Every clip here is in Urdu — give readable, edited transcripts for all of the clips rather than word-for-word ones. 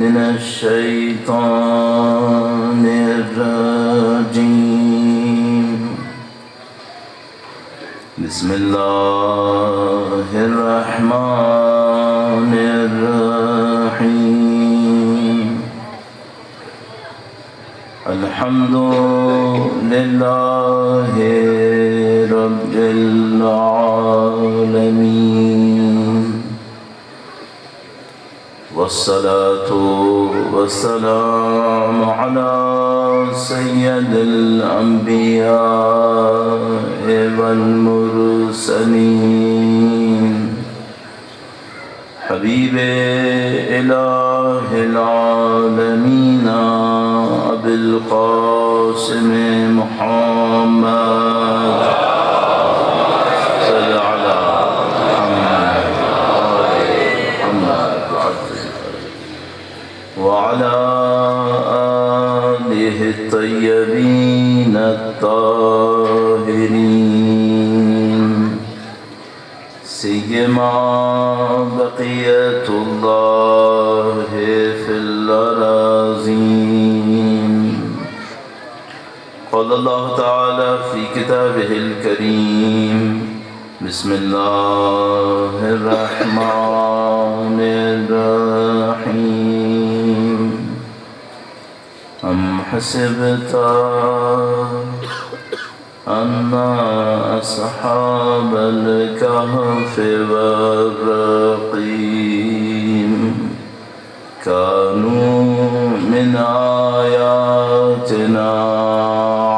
من الشيطان الرجيم بسم الله الرحمن الرحيم الحمد لله رب العالمين والصلاة والسلام على سيد الأنبياء والمرسلين حبيب إله العالمين أبي القاسم محمد صل على وعلى آله الطيبين الطاهرين سيما بقية الله في الأراضين. قال الله تعالى في كتابه الكريم بسم الله الرحمن الرحيم أم حسبت أن أصحاب الكهف والرقيم كانوا من آياتنا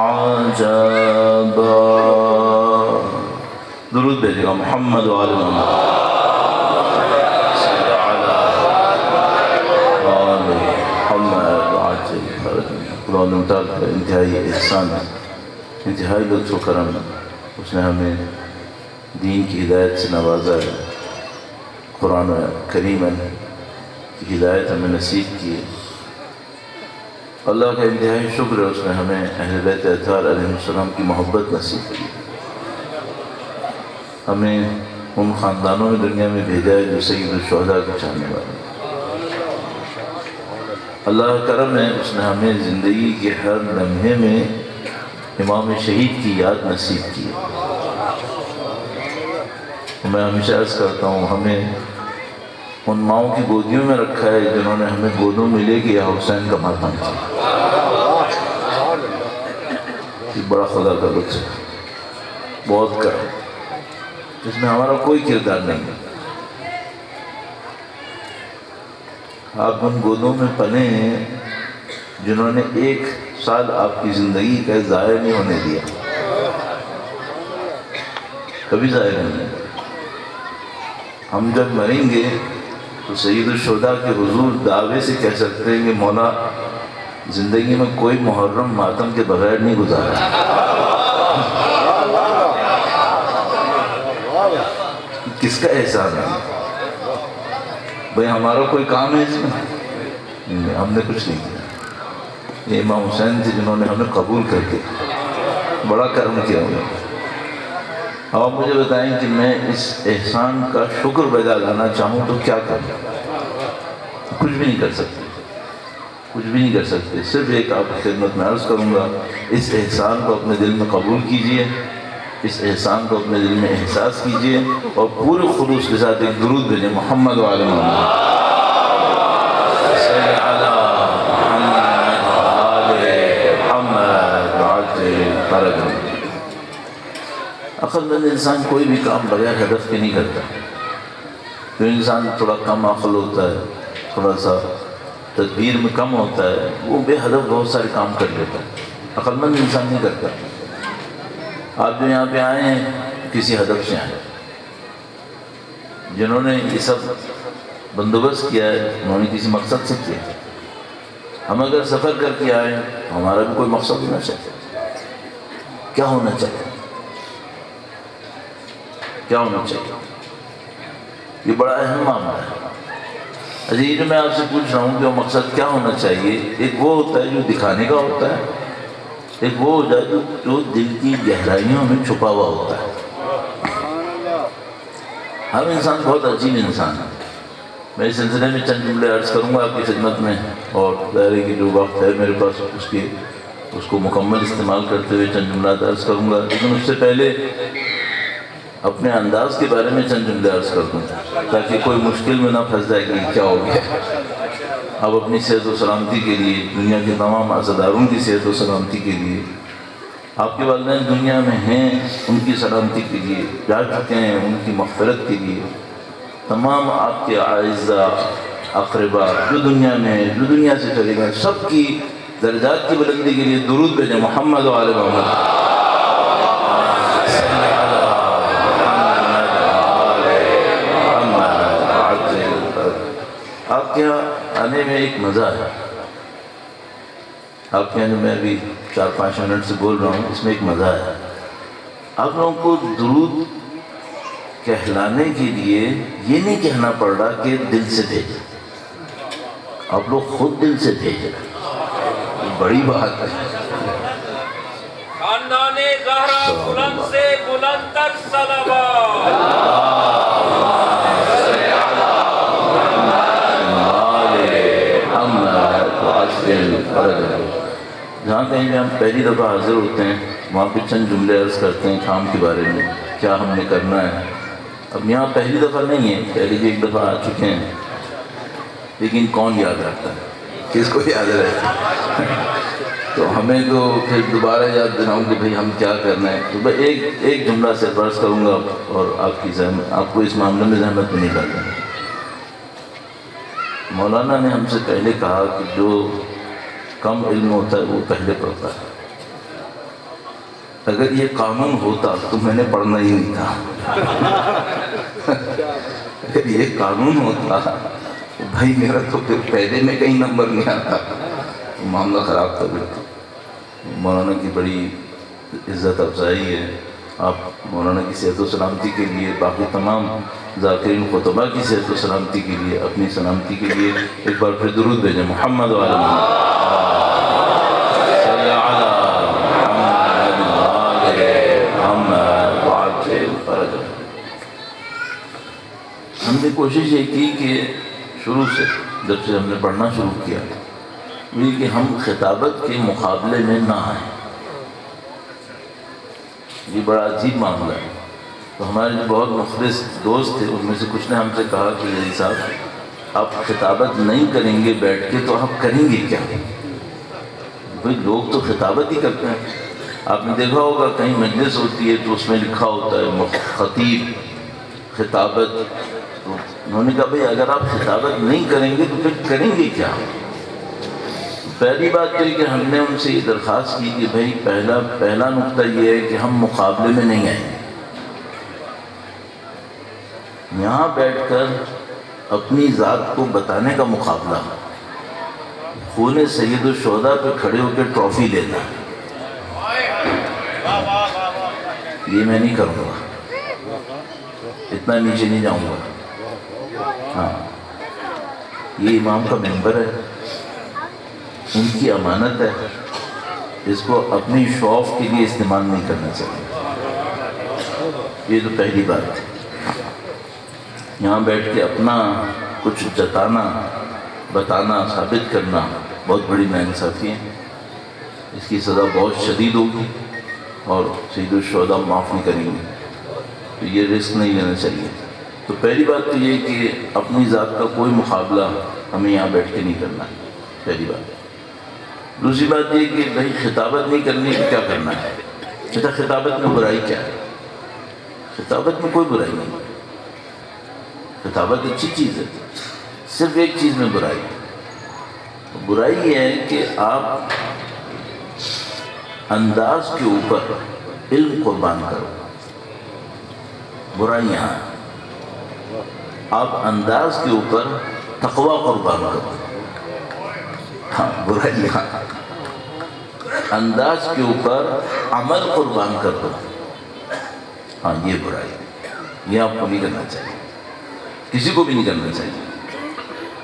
عجبا. درود بھیجے گا محمد و آل محمد. خدا تعالیٰ کا انتہائی احسان ہے، انتہائی لطف و کرم ہے. اس نے ہمیں دین کی ہدایت سے نوازا ہے، قرآن کریم کی ہدایت ہمیں نصیب کی ہے. اللہ کا انتہائی شکر ہے، اس نے ہمیں اہل بیت اطہار علیہ السلام کی محبت نصیب کی. ہمیں ان خاندانوں میں دنیا میں بھیجا ہے جو سید الشہداء کے چاہنے والے ہیں. اللہ کرم ہے، اس نے ہمیں زندگی کے ہر لمحے میں امام شہید کی یاد نصیب کی. میں ہمیشہ عرض کرتا ہوں، ہمیں ان ماؤں کی گودیوں میں رکھا ہے جنہوں نے ہمیں گودوں میں لے کے یا حسین کا ماتم کیا. یہ بڑا خدا کا لطف ہے، بہت کرم. اس میں ہمارا کوئی کردار نہیں ہے. آپ ان گودوں میں پلے ہیں جنہوں نے ایک سال آپ کی زندگی کا ضائع نہیں ہونے دیا، کبھی ضائع نہیں ہونے دیا. ہم جب مریں گے تو سید الشہداء کے حضور دعوے سے کہہ سکتے ہیں کہ مولا زندگی میں کوئی محرم ماتم کے بغیر نہیں گزارا. کس کا احسان ہے بھئی؟ ہمارا کوئی کام ہے اس میں؟ ہم نے کچھ نہیں کیا. یہ امام حسین تھے جنہوں نے ہمیں قبول کر کے بڑا کرم کیا انہوں نے. اب آپ مجھے بتائیں کہ میں اس احسان کا شکر بجا لانا چاہوں تو کیا کروں؟ کچھ بھی نہیں کر سکتے، کچھ بھی نہیں کر سکتے. صرف ایک آپ کی خدمت میں عرض کروں گا، اس احسان کو اپنے دل میں قبول کیجئے، اس احسان کو اپنے دل میں احساس کیجئے اور پورے خلوص کے ساتھ ایک درود بھیجیں محمد و آل محمد. صلی علی محمد و آل محمد وعجل فرجهم. عقل مند انسان کوئی بھی کام بغیر ہدف کے نہیں کرتا. جو انسان تھوڑا کم عقل ہوتا ہے، تھوڑا سا تدبیر میں کم ہوتا ہے، وہ بے ہدف بہت سارے کام کر لیتا ہے. عقل مند انسان نہیں کرتا. آپ جو یہاں پہ آئے ہیں کسی ہدف سے آئے ہیں. جنہوں نے یہ سب بندوبست کیا ہے انہوں نے کسی مقصد سے کیا. ہم اگر سفر کر کے آئے تو ہمارا بھی کوئی مقصد ہونا چاہیے. کیا ہونا چاہیے؟ کیا ہونا چاہیے؟ یہ بڑا اہم معاملہ ہے. عزیز میں آپ سے پوچھ رہا ہوں کہ وہ مقصد کیا ہونا چاہیے. ایک وہ ہوتا ہے جو دکھانے کا ہوتا ہے، ایک وہ ہوتا ہے جو دل کی گہرائیوں میں چھپا ہوا ہوتا ہے. ہر انسان بہت عجیب انسان ہے. میں اس سلسلے میں چند جملے عرض کروں گا آپ کی خدمت میں، اور ظاہر ہے کہ جو وقت ہے میرے پاس اس کو مکمل استعمال کرتے ہوئے چند جملات عرض کروں گا، لیکن اس سے پہلے اپنے انداز کے بارے میں چند جملے عرض کر دوں تاکہ کوئی مشکل میں نہ پھنس جائے کہ کیا ہو گیا۔ اب اپنی صحت و سلامتی کے لیے، دنیا کے تمام عزاداروں کی صحت و سلامتی کے لیے، آپ کے والدین دنیا میں ہیں ان کی سلامتی کے لیے، جا چکے ہیں ان کی مغفرت کے لیے، تمام آپ کے اعزاء اقربا جو دنیا میں ہیں، جو دنیا سے چلے گئے، سب کی درجات کی بلندی کے لیے درود بھیجیں محمد و آل محمد۔ آپ کے یہاں آنے میں ایک مزہ ہے، آپ کے یہاں جو میں ابھی 4-5 منٹ سے بول رہا ہوں اس میں ایک مزہ ہے۔ آپ لوگوں کو درود کہلانے کے لیے یہ نہیں کہنا پڑ رہا کہ دل سے بھیجیں، آپ لوگ خود دل سے بھیجیں، بڑی بات ہے۔ خاندان زہرا بلند سے بلند تر صلوات۔ جہاں کہیں بھی ہم پہلی دفعہ حاضر ہوتے ہیں وہاں پہ چند جملے عرض کرتے ہیں کام کے بارے میں، کیا ہم نے کرنا ہے۔ اب یہاں پہلی دفعہ نہیں ہے، پہلے بھی ایک دفعہ آ چکے ہیں، لیکن کون یاد رکھتا ہے، کس کو یاد رہتا ہے؟ تو ہمیں تو پھر دوبارہ یاد دلاؤں کہ بھئی ہم کیا کرنا ہے۔ تو میں ایک جملہ سے عرض کروں گا اور آپ کو اس معاملے میں زحمت نہیں کرنا۔ مولانا نے ہم سے پہلے کہا کہ جو کم علم ہوتا ہے وہ پہلے پڑھتا ہے۔ اگر یہ قانون ہوتا تو میں نے پڑھنا ہی نہیں تھا۔ اگر یہ قانون ہوتا تو بھائی میرا تو پھر پہلے میں کہیں نمبر نہیں آتا، تو معاملہ خراب تھا۔ مولانا کی بڑی عزت افزائی ہے، آپ مولانا کی صحت و سلامتی کے لیے، باقی تمام ذاکرین خطبہ کی صحت و سلامتی کے لیے، اپنی سلامتی کے لیے ایک بار پھر درود بھیجیں محمد و آل محمد۔ ہم نے کوشش یہ کی کہ شروع سے جب سے ہم نے پڑھنا شروع کیا یہ کہ ہم خطابت کے مقابلے میں نہ آئیں۔ یہ بڑا عجیب معاملہ ہے۔ تو ہمارے جو بہت مخلص دوست تھے ان میں سے کچھ نے ہم سے کہا کہ علی صاحب آپ خطابت نہیں کریں گے بیٹھ کے تو آپ کریں گے کیا؟ بھئی لوگ تو خطابت ہی کرتے ہیں، آپ نے دیکھا ہوگا کہیں مجلس ہوتی ہے تو اس میں لکھا ہوتا ہے خطیب خطابت۔ تو انہوں نے کہا بھئی اگر آپ خطابت نہیں کریں گے تو پھر کریں گے کیا؟ پہلی بات تو یہ کہ ہم نے ان سے یہ درخواست کی کہ بھئی پہلا نقطہ یہ ہے کہ ہم مقابلے میں نہیں آئیں گے، یہاں بیٹھ کر اپنی ذات کو بتانے کا مقابلہ، خون سید الشہداء پہ کھڑے ہو کے ٹرافی لینا، یہ میں نہیں کروں گا، اتنا نیچے نہیں جاؤں گا۔ ہاں یہ امام کا منبر ہے، ان کی امانت ہے، اس کو اپنی شوق کے لیے استعمال نہیں کرنا چاہیے۔ یہ تو پہلی بات ہے۔ یہاں بیٹھ کے اپنا کچھ جتانا، بتانا، ثابت کرنا بہت بڑی ناانصافی ہے، اس کی سزا بہت شدید ہوگی اور سید الشہداء معاف نہیں کریں گے، تو یہ رسک نہیں لینا چاہیے۔ تو پہلی بات تو یہ کہ اپنی ذات کا کوئی مقابلہ ہمیں یہاں بیٹھ کے نہیں کرنا ہے، پہلی بات۔ دوسری بات یہ کہ بھائی خطابت نہیں کرنی تو کیا کرنا ہے؟ اچھا خطابت میں برائی کیا ہے؟ خطابت میں کوئی برائی نہیں، خطابت اچھی چیز ہے، صرف ایک چیز میں برائی ہے، برائی یہ ہے کہ آپ انداز کے اوپر علم قربان کرو، برائی یہاں ہے۔ آپ انداز کے اوپر تقوی قربان کرو، ہاں برائی یہاں ہے۔ انداز کے اوپر عمل قربان کر دو، ہاں یہ برائی ہے، یہ آپ کو نہیں کرنا چاہیے، کسی کو بھی نہیں کرنا چاہیے۔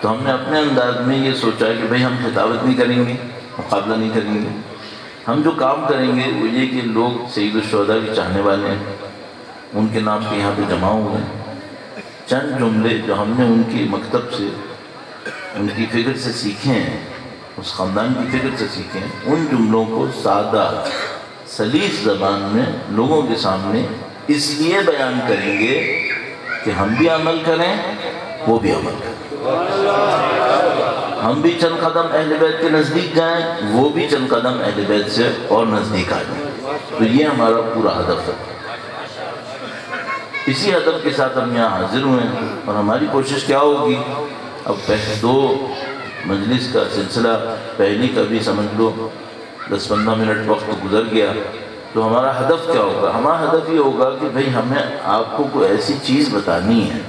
تو ہم نے اپنے انداز میں یہ سوچا کہ بھئی ہم خطابت نہیں کریں گے، مقابلہ نہیں کریں گے، ہم جو کام کریں گے وہ یہ کہ لوگ سید الشہداء کے چاہنے والے ہیں، ان کے نام پہ یہاں پہ جمع ہوئے ہیں، چند جملے جو ہم نے ان کی مکتب سے، ان کی فکر سے سیکھے ہیں، اس خاندان کی فکر سے سیکھے ہیں، ان جملوں کو سادہ سلیس زبان میں لوگوں کے سامنے اس لیے بیان کریں گے کہ ہم بھی عمل کریں، وہ بھی عمل کریں، ہم بھی چند قدم اہل بیت کے نزدیک جائیں، وہ بھی چند قدم اہل بیت سے اور نزدیک آ جائیں۔ تو یہ ہمارا پورا ہدف ہے، اسی ہدف کے ساتھ ہم یہاں حاضر ہوئے ہیں۔ اور ہماری کوشش کیا ہوگی، اب پہلے 2 مجلس کا سلسلہ، پہلی کا بھی سمجھ لو 10-15 منٹ وقت گزر گیا، تو ہمارا ہدف کیا ہوگا؟ ہمارا ہدف یہ ہوگا کہ بھئی ہمیں آپ کو کوئی ایسی چیز بتانی ہے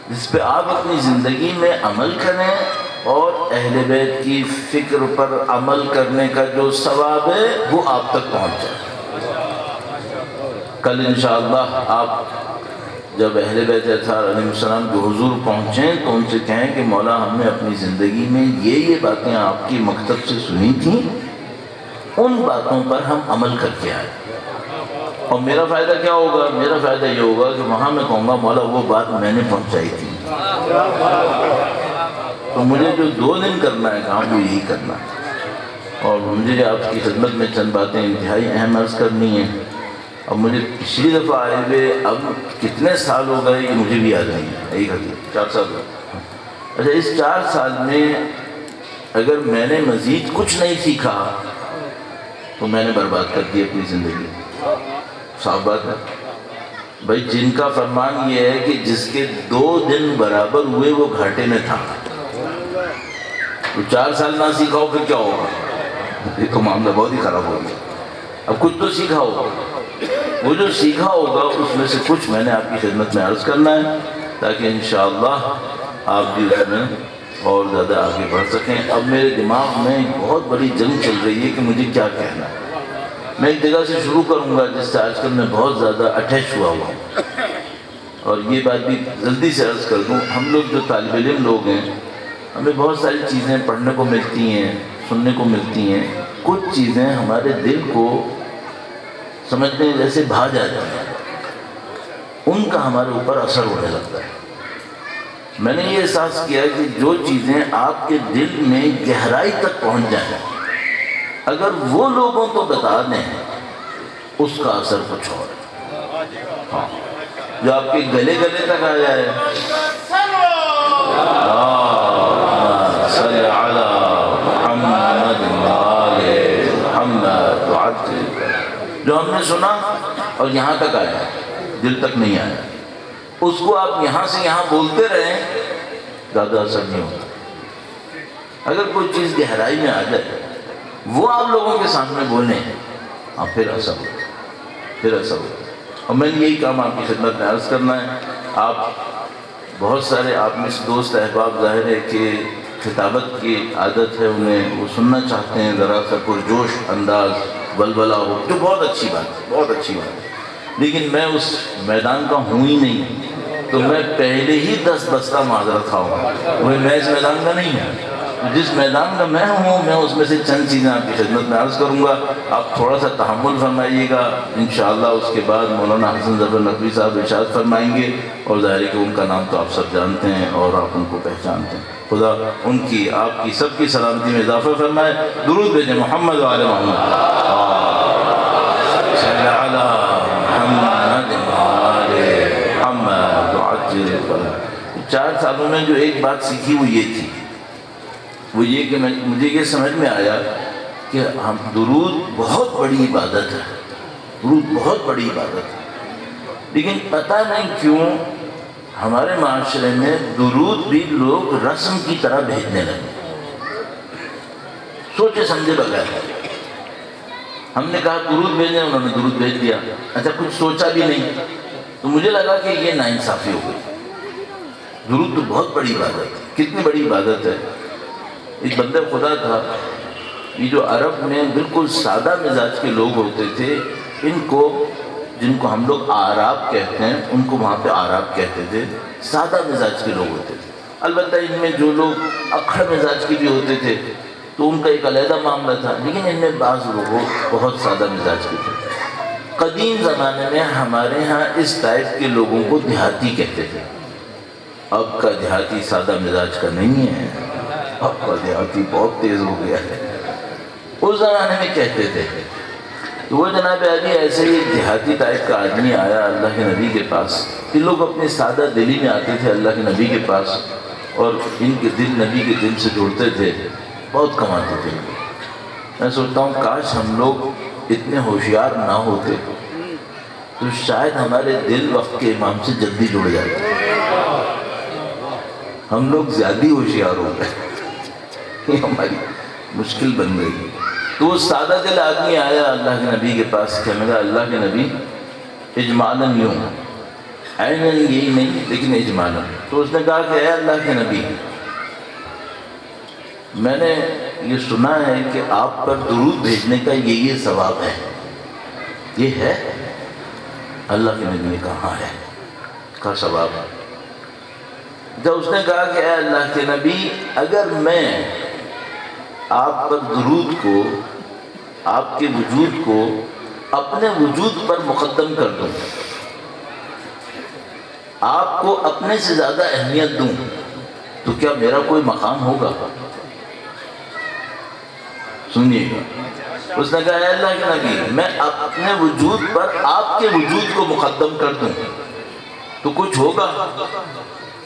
جس پہ آپ اپنی زندگی میں عمل کریں اور اہل بیت کی فکر پر عمل کرنے کا جو ثواب ہے وہ آپ تک پہنچ جائے۔ کل انشاءاللہ آپ جب اہل بیت اطہار علیہ السلام کے حضور پہنچیں تو ان سے کہیں کہ مولا ہم نے اپنی زندگی میں یہ باتیں آپ کی مکتب سے سنی تھیں، ان باتوں پر ہم عمل کر کے آئے۔ اور میرا فائدہ کیا ہوگا؟ میرا فائدہ یہ ہوگا کہ وہاں میں کہوں گا مولا وہ بات میں نے پہنچائی تھی، تو مجھے جو 2 دن کرنا ہے کام وہ یہی کرنا ہے۔ اور مجھے آپ کی خدمت میں چند باتیں انتہائی اہم عرض کرنی ہیں۔ اب مجھے پچھلی دفعہ آئے ہوئے اب کتنے سال ہو گئے کہ مجھے بھی یاد نہیں ہے، یہی کرتی 4 سال ہو گئے۔ اچھا، اس 4 سال میں اگر میں نے مزید کچھ نہیں سیکھا تو میں نے برباد کر دی اپنی زندگی۔ صاف بات ہے بھائی، جن کا فرمان یہ ہے کہ جس کے 2 دن برابر ہوئے وہ گھاٹے میں تھا، تو 4 سال نہ سیکھا ہو پھر کیا ہوگا؟ یہ تو معاملہ بہت ہی خراب ہو گیا۔ اب کچھ تو سیکھا ہوگا، وہ جو سیکھا ہوگا اس میں سے کچھ میں نے آپ کی خدمت میں عرض کرنا ہے تاکہ انشاءاللہ آپ بھی اس میں اور زیادہ آگے بڑھ سکیں۔ اب میرے دماغ میں ایک بہت بڑی جنگ چل رہی ہے کہ مجھے کیا کہنا ہے۔ میں ایک جگہ سے شروع کروں گا جس سے آج کل میں بہت زیادہ اٹیچ ہوا ہوں، اور یہ بات بھی جلدی سے عرض کر دوں، ہم لوگ جو طالب علم لوگ ہیں ہمیں بہت ساری چیزیں پڑھنے کو ملتی ہیں، سننے کو ملتی ہیں، کچھ چیزیں ہمارے دل کو سمجھتے ہیں جیسے بھا جاتی ہیں، ان کا ہمارے اوپر اثر ہونے لگتا ہے۔ میں نے یہ احساس کیا کہ جو چیزیں آپ کے دل میں گہرائی تک پہنچ جائیں اگر وہ لوگوں کو بتا دیں اس کا اثر کچھ اور ہے۔ ہاں، جو آپ کے گلے گلے تک آ جائے، صلی علی محمد آل محمد وعجل، جو ہم نے سنا اور یہاں تک آیا، دل تک نہیں آیا، اس کو آپ یہاں سے یہاں بولتے رہیں، زیادہ اثر نہیں ہوتا۔ اگر کوئی چیز گہرائی میں آ جائے وہ آپ لوگوں کے سامنے بولیں، پھر اثر ہوتا، پھر اثر ہوتا۔ اور میں نے یہی کام آپ کی خدمت میں عرض کرنا ہے۔ آپ بہت سارے آپ میں سے دوست احباب ظاہر ہے کہ خطابت کی عادت ہے انہیں، وہ سننا چاہتے ہیں ذرا سا پرجوش انداز، ولولہ ہو، جو بہت اچھی بات ہے، بہت اچھی بات ہے، لیکن میں اس میدان کا ہوں ہی نہیں، تو میں پہلے ہی 10 بستہ معذرت کھاؤں، میں اس میدان کا نہیں ہوں۔ جس میدان کا میں ہوں میں اس میں سے چند چیزیں آپ کی خدمت میں عرض کروں گا، آپ تھوڑا سا تحمل فرمائیے گا، انشاءاللہ اس کے بعد مولانا حسن ظفر نقوی صاحب ارشاد فرمائیں گے، اور ظاہر ہے کہ ان کا نام تو آپ سب جانتے ہیں اور آپ ان کو پہچانتے ہیں۔ خدا ان کی، آپ کی، سب کی سلامتی میں اضافہ فرمائے۔ درود بھیجیں محمد و آل محمد، صلی علی محمد و آل محمد وعجل فرمائے۔ 4 سالوں میں جو ایک بات سیکھی وہ یہ تھی، وہ یہ کہ مجھے یہ سمجھ میں آیا کہ ہم درود بہت بڑی عبادت ہے، درود بہت بڑی عبادت ہے، لیکن پتہ نہیں کیوں ہمارے معاشرے میں درود بھی لوگ رسم کی طرح بھیجنے لگے، سوچے سمجھے بغیر۔ ہم نے کہا درود بھیجیں، انہوں نے درود بھیج دیا، اچھا کچھ سوچا بھی نہیں، تو مجھے لگا کہ یہ ناانصافی ہو گئی۔ درود تو بہت بڑی عبادت ہے، کتنی بڑی عبادت ہے۔ ایک بندہ خدا تھا، یہ جو عرب میں بالکل سادہ مزاج کے لوگ ہوتے تھے، ان کو، جن کو ہم لوگ آراب کہتے ہیں، ان کو وہاں پہ آراب کہتے تھے، سادہ مزاج کے لوگ ہوتے تھے۔ البتہ ان میں جو لوگ اکھڑ مزاج کے بھی ہوتے تھے تو ان کا ایک علیحدہ معاملہ تھا، لیکن ان میں بعض لوگ بہت سادہ مزاج کے تھے۔ قدیم زمانے میں ہمارے ہاں اس ٹائپ کے لوگوں کو دیہاتی کہتے تھے. اب کا دیہاتی سادہ مزاج کا نہیں ہے، اب کا دیہاتی بہت تیز ہو گیا ہے. اس زمانے میں کہتے تھے. تو وہ جناب علی ایسے ہی دیہاتی ٹائپ کا آدمی آیا اللہ کے نبی کے پاس. یہ لوگ اپنی سادہ دلی میں آتے تھے اللہ کے نبی کے پاس، اور ان کے دل نبی کے دل سے جوڑتے تھے، بہت کماتے تھے. میں سوچتا ہوں کاش ہم لوگ اتنے ہوشیار نہ ہوتے تو شاید ہمارے دل وقت کے امام سے جلدی جڑ جاتے. ہم لوگ زیادہ ہوشیار ہو گئے، یہ ہماری مشکل بن گئی. تو وہ سادہ دل آدمی آیا اللہ کے نبی کے پاس، کہنے لگا اللہ کے نبی اجمالاً یوں، عیناً یہی نہیں لیکن اجمالاً. تو اس نے کہا کہ اے اللہ کے نبی، میں نے یہ سنا ہے کہ آپ پر درود بھیجنے کا یہ ثواب ہے، یہ ہے؟ اللہ کے نبی نے کہا ہے، کا ثواب ہے. جب اس نے کہا کہ اے اللہ کے نبی، اگر میں آپ پر درود کو، آپ کے وجود کو اپنے وجود پر مقدم کر دوں، آپ کو اپنے سے زیادہ اہمیت دوں، تو کیا میرا کوئی مقام ہوگا؟ سنیے گا. اس نے کہا اے اللہ کے نبی، میں اپنے وجود پر آپ کے وجود کو مقدم کر دوں تو کچھ ہوگا؟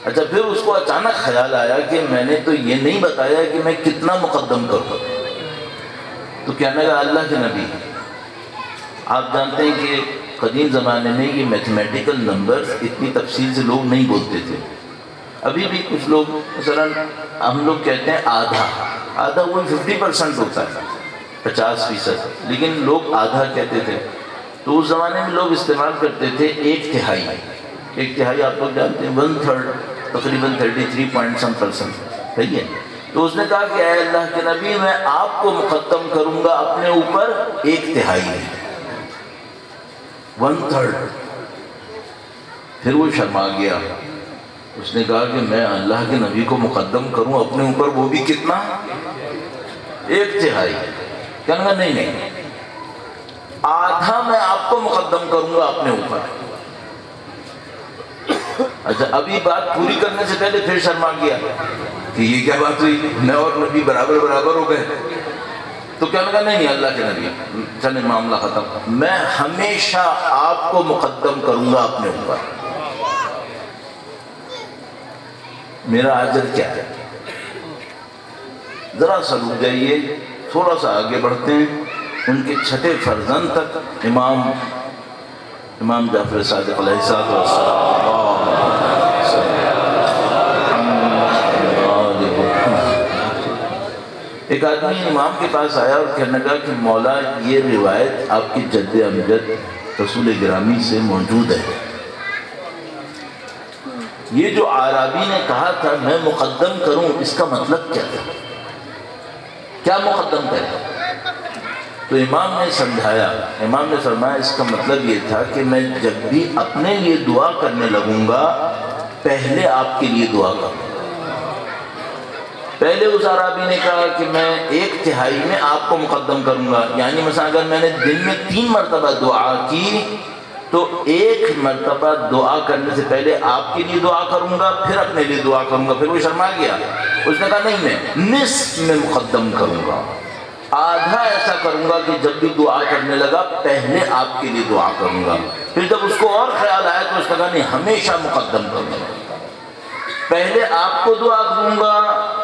اچھا، پھر اس کو اچانک خیال آیا کہ میں نے تو یہ نہیں بتایا کہ میں کتنا مقدم کروں. تو کہنے لگا اللہ کے نبی، آپ جانتے ہیں کہ قدیم زمانے میں یہ میتھمیٹیکل نمبرز اتنی تفصیل سے لوگ نہیں بولتے تھے. ابھی بھی کچھ لوگ مثلا ہم لوگ کہتے ہیں آدھا وہ 50% ہوتا ہے، 50%، لیکن لوگ آدھا کہتے تھے. تو اس زمانے میں لوگ استعمال کرتے تھے 1/3. 1/3 آپ لوگ جانتے ہیں 1/3، تقریباً 33% صحیح ہے. تو اس نے کہا کہ اے اللہ کے نبی، میں آپ کو مقدم کروں گا اپنے اوپر 1/3، 1/3. پھر وہ شرما گیا. اس نے کہا کہ میں اللہ کے نبی کو مقدم کروں اپنے اوپر، وہ بھی کتنا؟ 1/3. کہنے گا نہیں، آدھا میں آپ کو مقدم کروں گا اپنے اوپر. اچھا، ابھی بات پوری کرنے سے پہلے پھر شرما گیا کہ یہ کیا بات ہوئی، میں اور نبی برابر ہو گئے. تو کہنے لگا نہیں اللہ کے نبی، چلے معاملہ ختم، میں ہمیشہ آپ کو مقدم کروں گا اپنے اوپر. میرا اجر کیا ہے؟ ذرا سا رک جائیے، تھوڑا سا آگے بڑھتے ہیں. ان کے چھٹے فرزند تک امام جعفر صادق علیہ السلام. ایک آدمی امام کے پاس آیا اور کہنے لگا کہ مولا، یہ روایت آپ کی جد امجد رسول گرامی سے موجود ہے، یہ جو عربی نے کہا تھا میں مقدم کروں، اس کا مطلب کیا تھا؟ کیا مقدم کرے؟ تو امام نے سمجھایا. امام نے فرمایا اس کا مطلب یہ تھا کہ میں جب بھی اپنے لیے دعا کرنے لگوں گا، پہلے آپ کے لیے دعا کروں. پہلے اس عربی نے کہا کہ میں 1/3 میں آپ کو مقدم کروں گا، یعنی مثلا اگر میں نے دن میں 3 مرتبہ دعا کی تو 1 مرتبہ دعا کرنے سے پہلے آپ کے لیے دعا کروں گا، پھر اپنے لیے دعا کروں گا. پھر وہ شرما گیا. اس نے کہا نہیں، میں نصف میں مقدم کروں گا، آدھا ایسا کروں گا کہ جب بھی دعا کرنے لگا پہلے آپ کے لیے دعا کروں گا. پھر جب اس کو اور خیال آیا تو اس نے کہا نہیں، ہمیشہ مقدم کروں گا، پہلے آپ کو دعا کروں گا،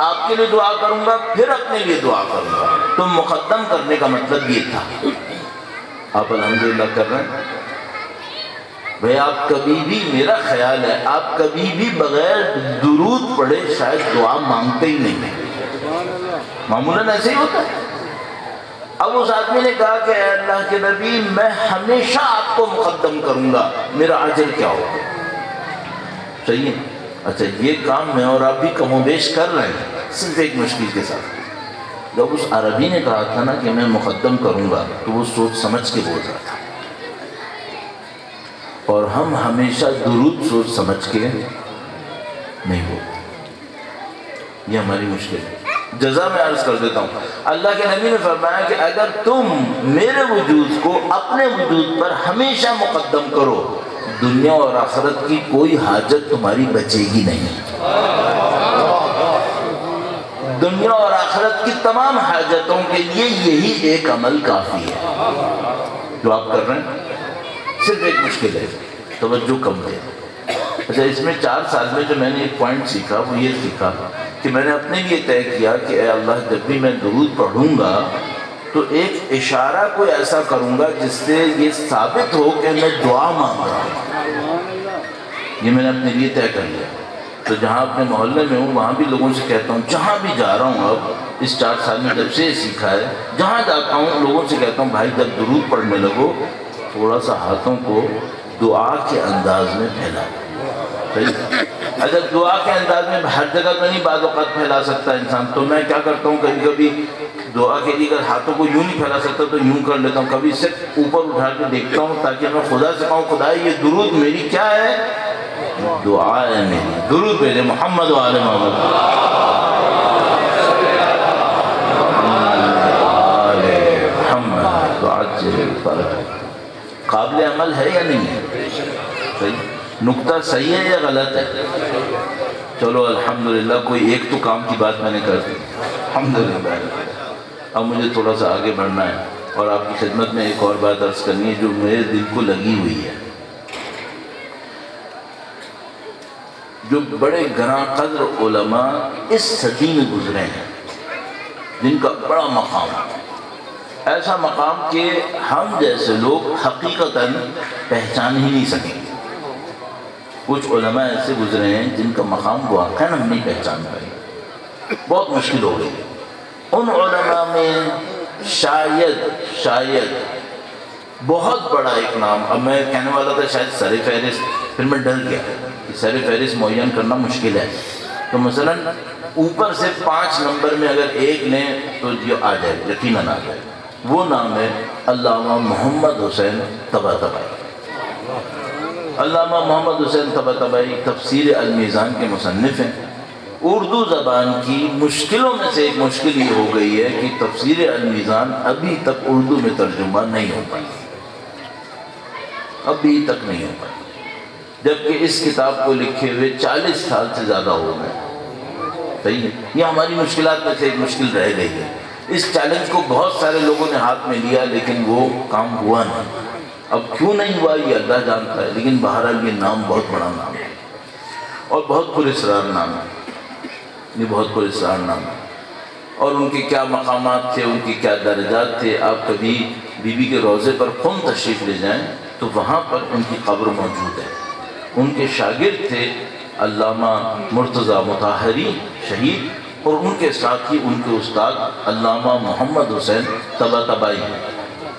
آپ کے لیے دعا کروں گا، پھر اپنے لیے دعا کروں گا. تو مقدم کرنے کا مطلب یہ تھا. آپ الحمدللہ کر رہے ہیں بھئی. آپ کبھی بھی، میرا خیال ہے آپ کبھی بھی بغیر درود پڑھے شاید دعا مانگتے ہی نہیں. معمولاً ایسے ہی ہوتا ہے. اب اس آدمی نے کہا کہ اے اللہ کے نبی، میں ہمیشہ آپ کو مقدم کروں گا، میرا اجر کیا ہوگا؟ صحیح ہے. اچھا، یہ کام میں اور آپ بھی کم و بیش کر رہے ہیں، صرف ایک مشکل کے ساتھ. جب اس عربی نے کہا تھا نا کہ میں مقدم کروں گا، تو وہ سوچ سمجھ کے بول رہا تھا، اور ہم ہمیشہ درود سوچ سمجھ کے نہیں بولتے. یہ ہماری مشکل ہے. جزا میں عرض کر دیتا ہوں، اللہ کے نبی نے فرمایا کہ اگر تم میرے وجود کو اپنے وجود پر ہمیشہ مقدم کرو، دنیا اور آخرت کی کوئی حاجت تمہاری بچے گی نہیں۔ دنیا اور آخرت کی تمام حاجتوں کے لیے یہی ایک عمل کافی ہے جو آپ کر رہے ہیں۔ صرف ایک مشکل ہے، توجہ کم دے۔ اچھا، اس میں 4 سال میں جو میں نے ایک پوائنٹ سیکھا وہ یہ سیکھا کہ میں نے اپنے لیے طے کیا کہ اے اللہ، جب بھی میں درود پڑھوں گا تو ایک اشارہ کوئی ایسا کروں گا جس سے یہ ثابت ہو کہ میں دعا مانگ رہا ہوں۔ یہ میں نے اپنے لیے طے کر لیا۔ تو جہاں اپنے محلے میں ہوں وہاں بھی لوگوں سے کہتا ہوں، جہاں بھی جا رہا ہوں اب اس 4 سال میں جب سے یہ سیکھا ہے، جہاں جاتا ہوں لوگوں سے کہتا ہوں بھائی جب درود پڑھنے لگو تھوڑا سا ہاتھوں کو دعا کے انداز میں پھیلا۔ اگر دعا کے انداز میں ہر جگہ تو نہیں بعض اوقات پھیلا سکتا انسان، تو میں کیا کرتا ہوں کبھی کبھی دعا کے لیے اگر ہاتھوں کو یوں نہیں پھیلا سکتا تو یوں کر لیتا ہوں، کبھی صرف اوپر اٹھا کے دیکھتا ہوں تاکہ میں خدا سے کہوں خدا یہ درود میری کیا ہے؟ دعا ہے میری۔ درود بھیجے محمد و آل محمد۔ قابل عمل ہے یا نہیں ہے؟ صحیح نقطہ صحیح ہے یا غلط ہے؟ چلو الحمدللہ کوئی ایک تو کام کی بات میں نے کر دی، الحمدللہ۔ اب مجھے تھوڑا سا آگے بڑھنا ہے اور آپ کی خدمت میں ایک اور بات عرض کرنی ہے جو میرے دل کو لگی ہوئی ہے۔ جو بڑے گراں قدر علماء اس صدی میں گزرے ہیں جن کا بڑا مقام ہے، ایسا مقام کہ ہم جیسے لوگ حقیقتاً پہچان ہی نہیں سکیں گے۔ کچھ علماء ایسے گزرے ہیں جن کا مقام واقعاً ہم نہیں پہچان پائے، بہت مشکل ہو گئی۔ ان علماء میں شاید بہت بڑا ایک نام، اب میں کہنے والا تھا شاید سر فہرست، پھر میں ڈر گیا کہ سر فہرست معین کرنا مشکل ہے، تو مثلا اوپر سے 5 نمبر میں اگر ایک لیں تو یہ آ جائے، یقیناً آ جائے۔ وہ نام ہے علامہ محمد حسین طباطبائی۔ علامہ محمد حسین طباطبائی تفسیر المیزان کے مصنف ہیں۔ اردو زبان کی مشکلوں میں سے ایک مشکل یہ ہو گئی ہے کہ تفسیر المیزان ابھی تک اردو میں ترجمہ نہیں ہو پائی، ابھی تک نہیں ہو پائی، جبکہ اس کتاب کو لکھے ہوئے 40 سال سے زیادہ ہو گئے۔ صحیح ہے، یہ ہماری مشکلات میں سے ایک مشکل رہ گئی ہے۔ اس چیلنج کو بہت سارے لوگوں نے ہاتھ میں لیا لیکن وہ کام ہوا نہیں۔ اب کیوں نہیں ہوا یہ اللہ جانتا ہے، لیکن بہرحال یہ نام بہت بڑا نام ہے اور بہت پراسرار نام ہے، یہ بہت پراسرار نام ہے۔ اور ان کے کیا مقامات تھے، ان کے کیا درجات تھے، آپ کبھی بی بی کے روضے پر قم تشریف لے جائیں تو وہاں پر ان کی قبر موجود ہے۔ ان کے شاگرد تھے علامہ مرتضیٰ مطہری شہید، اور ان کے ساتھ ہی ان کے استاد علامہ محمد حسین طباطبائی،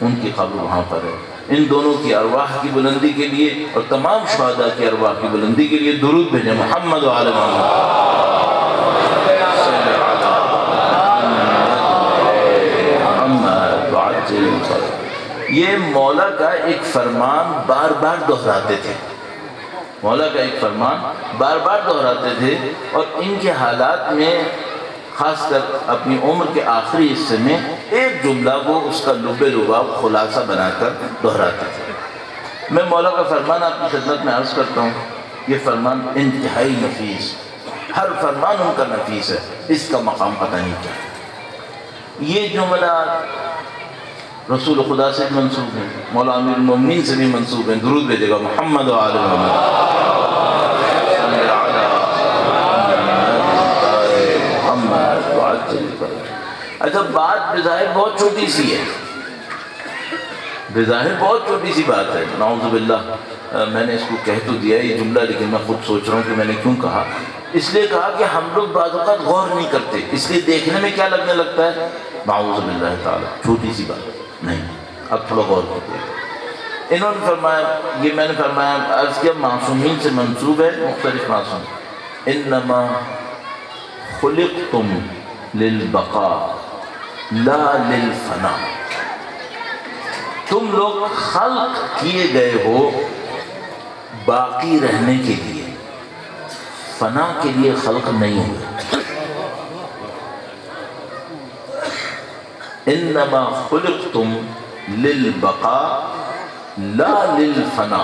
ان کی قبر وہاں پر ہے۔ ان دونوں کی ارواح کی بلندی کے لیے اور تمام شہداء کی ارواح کی بلندی کے لیے درود بھیجیں محمد و آل محمد۔ یہ مولا کا ایک فرمان بار بار دہراتے تھے، مولا کا ایک فرمان بار بار دہراتے تھے، اور ان کے حالات میں خاص کر اپنی عمر کے آخری حصے میں ایک جملہ وہ اس کا لب لباب خلاصہ بنا کر دہراتے تھے۔ میں مولا کا فرمان آپ کی خدمت میں عرض کرتا ہوں، یہ فرمان انتہائی نفیس، ہر فرمان ان کا نفیس ہے، اس کا مقام پتہ نہیں کیا۔ یہ جملہ رسول خدا سے بھی منسوب ہے، مولا امیر المومنین سے بھی منسوب ہے، درود بھیجے گا محمد و آل محمد۔ اچھا، بات بظاہر بہت چھوٹی سی ہے، بظاہر بہت چھوٹی سی بات ہے، نعوذ باللہ میں نے اس کو کہہ تو دیا یہ جملہ، لیکن میں خود سوچ رہا ہوں کہ میں نے کیوں کہا۔ اس لیے کہا کہ ہم لوگ بعض اوقات غور نہیں کرتے، اس لیے دیکھنے میں کیا لگنے لگتا ہے، نعوذ باللہ تعالی چھوٹی سی بات نہیں، اب تھوڑا غور کرتے ہیں۔ انہوں نے فرمایا، یہ میں نے فرمایا عرض کیا معصومین سے منسوب ہے، مختلف معصوم، انما خلقتم للبقاء لا للفنا، تم لوگ خلق کیے گئے ہو باقی رہنے کے لیے، فنا کے لیے خلق نہیں ہوئے۔ انما خلقتم للبقاء لا للفنا،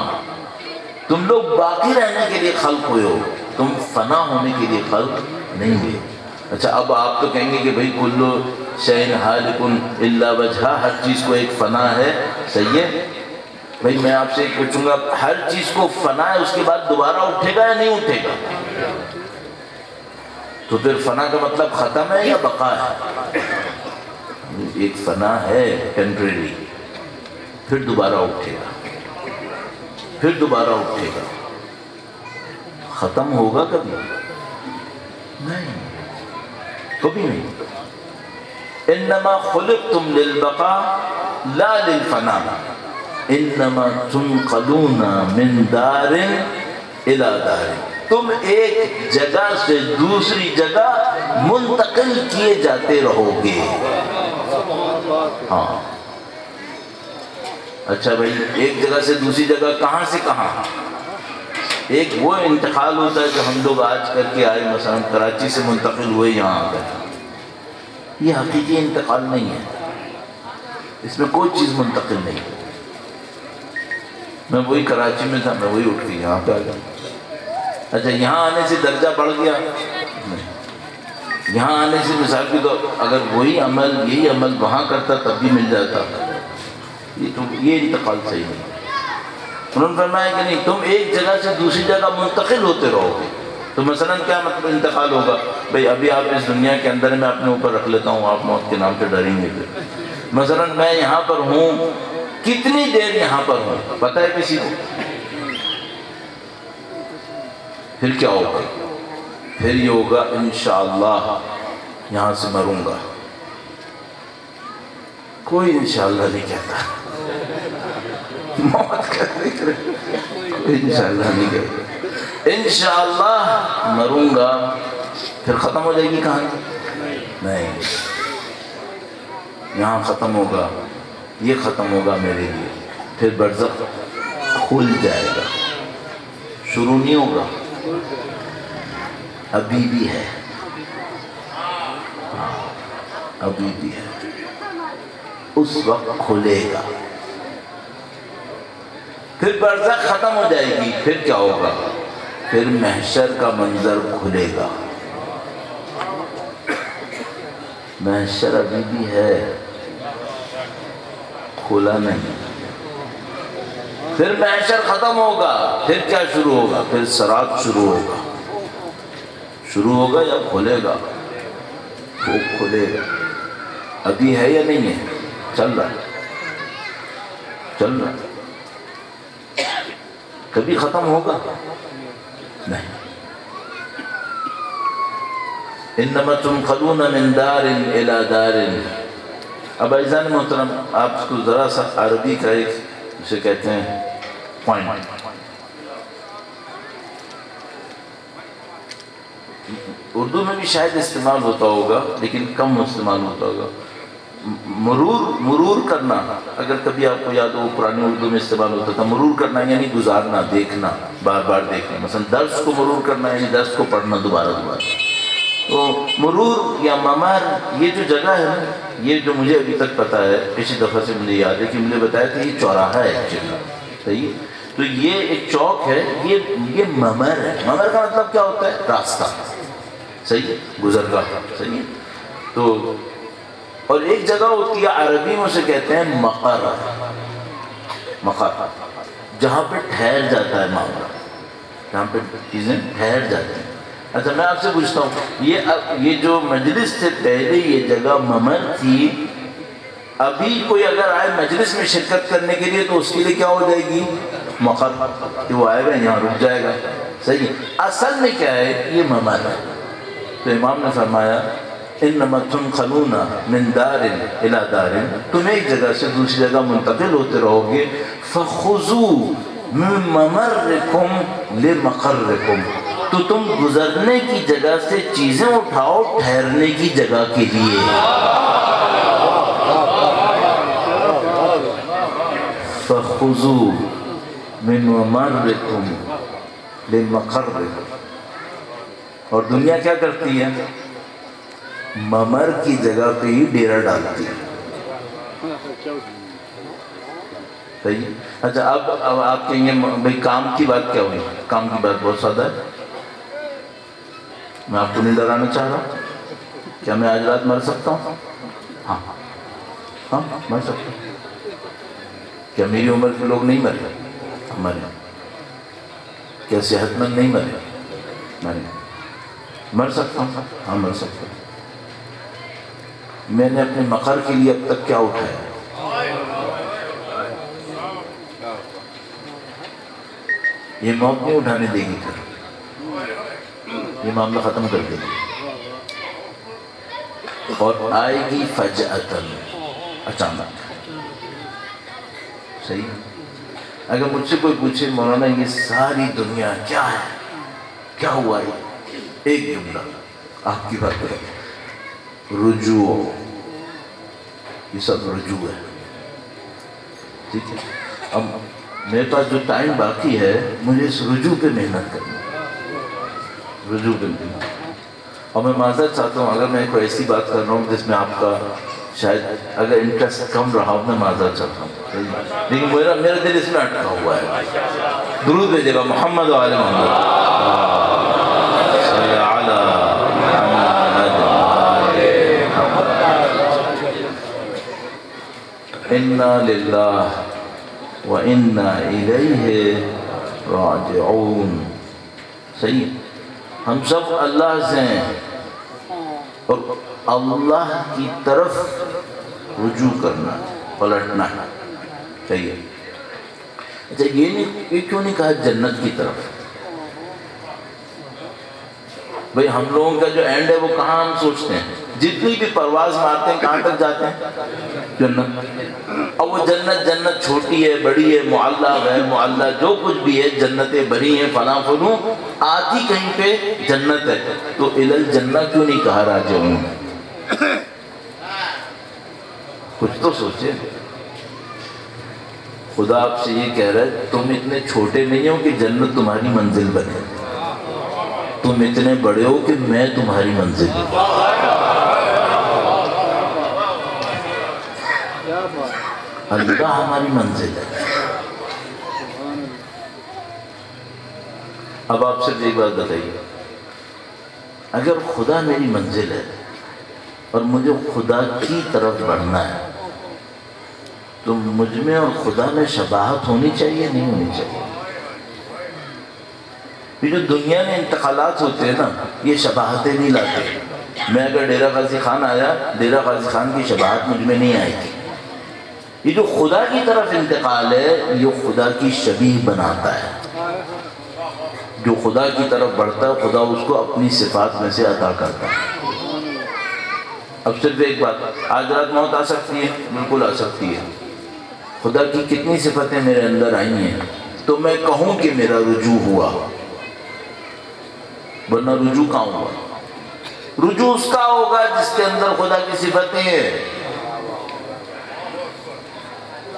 تم لوگ باقی رہنے کے لیے خلق ہوئے ہو، تم فنا ہونے کے لیے خلق نہیں ہوئے۔ اچھا اب آپ تو کہیں گے کہ بھئی کلو شیء ہالک الا وجہہ، ہر چیز کو ایک فنا ہے، صحیح ہے؟ بھئی میں آپ سے پوچھوں گا ہر چیز کو فنا ہے، اس کے بعد دوبارہ اٹھے گا یا نہیں اٹھے گا؟ تو پھر فنا کا مطلب ختم ہے یا بقا ہے؟ ایک فنا ہے ٹیمپریری، پھر دوبارہ اٹھے گا، پھر دوبارہ اٹھے گا، ختم ہوگا کبھی نہیں، کبھی نہیں۔ انما خلقتم للبقاء لا للفنا، انما تنقلون من دار الى دار، تم ایک جگہ سے دوسری جگہ منتقل کیے جاتے رہو گے۔ ہاں اچھا بھائی، ایک جگہ سے دوسری جگہ کہاں سے کہاں؟ ایک وہ انتقال ہوتا ہے جو ہم لوگ آج کر کے آئے، مثلا کراچی سے منتقل ہوئے یہاں آ گئے، یہ حقیقی انتقال نہیں ہے، اس میں کوئی چیز منتقل نہیں ہے۔ میں وہی کراچی میں تھا، میں وہی اٹھ کے یہاں پہ آ گیا۔ اچھا یہاں آنے سے درجہ بڑھ گیا؟ نہیں، یہاں آنے سے مثال کی طور اگر وہی عمل یہی عمل وہاں کرتا تب بھی مل جاتا، یہ انتقال صحیح نہیں۔ انہوں نے فرمایا کہ نہیں، تم ایک جگہ سے دوسری جگہ منتقل ہوتے رہو گے۔ تو مثلا کیا مطلب انتقال ہوگا؟ بھئی ابھی آپ اس دنیا کے اندر میں اپنے اوپر رکھ لیتا ہوں، آپ موت کے نام سے ڈریں گے پھر۔ مثلا میں یہاں پر ہوں، کتنی دیر یہاں پر ہوں پتہ ہے کسی کو؟ پھر کیا ہوگا؟ پھر یہ ہوگا انشاءاللہ یہاں سے مروں گا۔ کوئی انشاءاللہ نہیں کہتا، موت کا ذکر کوئی انشاءاللہ نہیں کہتا۔ انشاءاللہ مروں گا، پھر ختم ہو جائے گی کہانی؟ نہیں، یہاں ختم ہوگا، یہ ختم ہوگا میرے لیے، پھر برزخ کھل جائے گا، شروع نہیں ہوگا، ابھی بھی ہے، ابھی بھی ہے، اس وقت کھلے گا، پھر برزخ ختم ہو جائے گی، پھر کیا ہوگا؟ پھر محشر کا منظر کھلے گا۔ محشر ابھی بھی ہے، کھلا نہیں۔ پھر محشر ختم ہوگا، پھر کیا شروع ہوگا؟ پھر صراط شروع ہوگا۔ شروع ہوگا یا کھلے گا؟ وہ کھلے گا، ابھی ہے یا نہیں ہے؟ چل رہا، چل رہا، کبھی ختم ہوگا نہیں۔ انما تنقلون من دار الى دار۔ اب عزیزان محترم، آپ کو ذرا سا عربی کا ایک اسے کہتے ہیں پوائنٹ، اردو میں بھی شاید استعمال ہوتا ہوگا لیکن کم استعمال ہوتا ہوگا۔ مرور کرنا، اگر کبھی آپ کو یاد ہو پرانی اردو میں استعمال ہوتا تھا، مرور کرنا یعنی گزارنا، دیکھنا، بار بار دیکھنا۔ مثلا درس کو مرور کرنا یعنی درس کو پڑھنا دوبارہ دوبارہ۔ تو مرور یا ممر یہ جو جگہ ہے نا، یہ جو مجھے ابھی تک پتا ہے، پچھلی دفعہ سے مجھے یاد ہے کہ مجھے بتایا تھا یہ چوراہا ہے ایک جگہ، صحیح؟ تو یہ ایک چوک ہے، یہ ممر ہے۔ ممر کا مطلب کیا ہوتا ہے؟ راستہ، صحیح، گزرگاہ، صحیح۔ تو اور ایک جگہ ہوتی ہے عربی میں اسے کہتے ہیں مقر، مقر، جہاں پہ ٹھہر جاتا ہے معاملہ، جہاں پہ چیزیں ٹھہر جاتی ہیں۔ اچھا میں آپ سے پوچھتا ہوں، یہ جو مجلس سے پہلے یہ جگہ ممر تھی، ابھی کوئی اگر آئے مجلس میں شرکت کرنے کے لیے تو اس کے لیے کیا ہو جائے گی؟ مقر، کہ وہ آئے گا یہاں رک جائے گا، صحیح۔ اصل میں کیا ہے؟ یہ ممر ہے۔ تو امام نے فرمایا انما تنقلون من دار الى دار، تم ایک جگہ سے دوسری جگہ منتقل ہوتے رہو گے، فخذوا من ممرکم لمقرکم، تو تم گزرنے کی جگہ سے چیزیں اٹھاؤ ٹھہرنے کی جگہ کے لیے۔ فخذوا من ممرکم لمقرکم۔ اور دنیا کیا کرتی ہے؟ ممر کی جگہ پہ ہی ڈیرا ڈالتی ہے، صحیح. اچھا اب آپ کہیں گے بھائی کام کی بات کیا ہوئی؟ کام کی بات بہت سادہ ہے. میں آپ کو نہیں ڈرانا چاہ رہا. کیا میں آج رات مر سکتا ہوں؟ ہاں ہاں مر سکتا ہوں. کیا میری عمر کے لوگ نہیں مرے؟ مرے. کیا صحت مند نہیں مرے؟ مرے. مر سکتا ہوں؟ ہاں مر سکتا ہوں. میں نے اپنے مقر کے لیے اب تک کیا اٹھایا؟ یہ موت نہیں اٹھانے دے گی پھر. یہ معاملہ ختم کر دے گی اور آئے گی فجأتاً، اچانک. صحیح. اگر مجھ سے کوئی پوچھے مولانا یہ ساری دنیا کیا ہے، کیا ہوا ہے، ایک جملہ آپ کی بات کریں، رجوع. یہ سب رجوع ہے. ٹھیک ہے. اب میرے پاس جو ٹائم باقی ہے مجھے اس رجوع پہ محنت کرنی ہے. رجوع پہ محنت. اور میں معذرت چاہتا ہوں اگر میں کوئی ایسی بات کر رہا ہوں جس میں آپ کا شاید اگر انٹرسٹ کم رہا ہو، میں معذرت چاہتا ہوں. لیکن میرا دل اس میں اٹکا ہوا ہے. درود بھیجے گا محمد و آل محمد. صلی علی محمد. انا للہ و انا الیہ راجعون. صحیح. ہم سب اللہ سے ہیں اور اللہ کی طرف رجوع کرنا، پلٹنا ہے. صحیح ہے. اچھا یہ کیوں نہیں کہا جنت کی طرف؟ بھئی ہم لوگوں کا جو اینڈ ہے وہ کہاں ہم سوچتے ہیں؟ جتنی بھی پرواز مارتے ہیں کہاں تک جاتے ہیں؟ جنت. اور وہ جنت چھوٹی ہے، بڑی ہے، معلّہ غیر معلّہ جو کچھ بھی ہے، جنتیں بری ہیں فلاں فلوں، آتی کہیں پہ جنت ہے. تو الی الجنہ کیوں نہیں کہا راجعون؟ کچھ تو سوچیں. خدا آپ سے یہ کہہ رہا ہے تم اتنے چھوٹے نہیں ہو کہ جنت تمہاری منزل بنے، تم اتنے بڑے ہو کہ میں تمہاری منزل ہوں. اللہ ہماری منزل ہے. اب آپ صرف ایک بات بتائیے، اگر خدا میری منزل ہے اور مجھے خدا کی طرف بڑھنا ہے تو مجھ میں اور خدا میں شباہت ہونی چاہیے نہیں ہونی چاہیے؟ یہ جو دنیا میں انتقالات ہوتے ہیں نا یہ شباہتیں نہیں لاتے. میں اگر ڈیرہ غازی خان آیا، ڈیرہ غازی خان کی شباہت مجھ میں نہیں آئے گی. یہ جو خدا کی طرف انتقال ہے یہ خدا کی شبیہ بناتا ہے. جو خدا کی طرف بڑھتا ہے خدا اس کو اپنی صفات میں سے عطا کرتا ہے. اب صرف ایک بات، آج رات موت آ سکتی ہے؟ بالکل آ سکتی ہے. خدا کی کتنی صفتیں میرے اندر آئی ہیں تو میں کہوں کہ میرا رجوع ہوا، ورنہ رجوع کہاں ہوا؟ رجوع اس کا ہوگا جس کے اندر خدا کی صفتیں ہیں،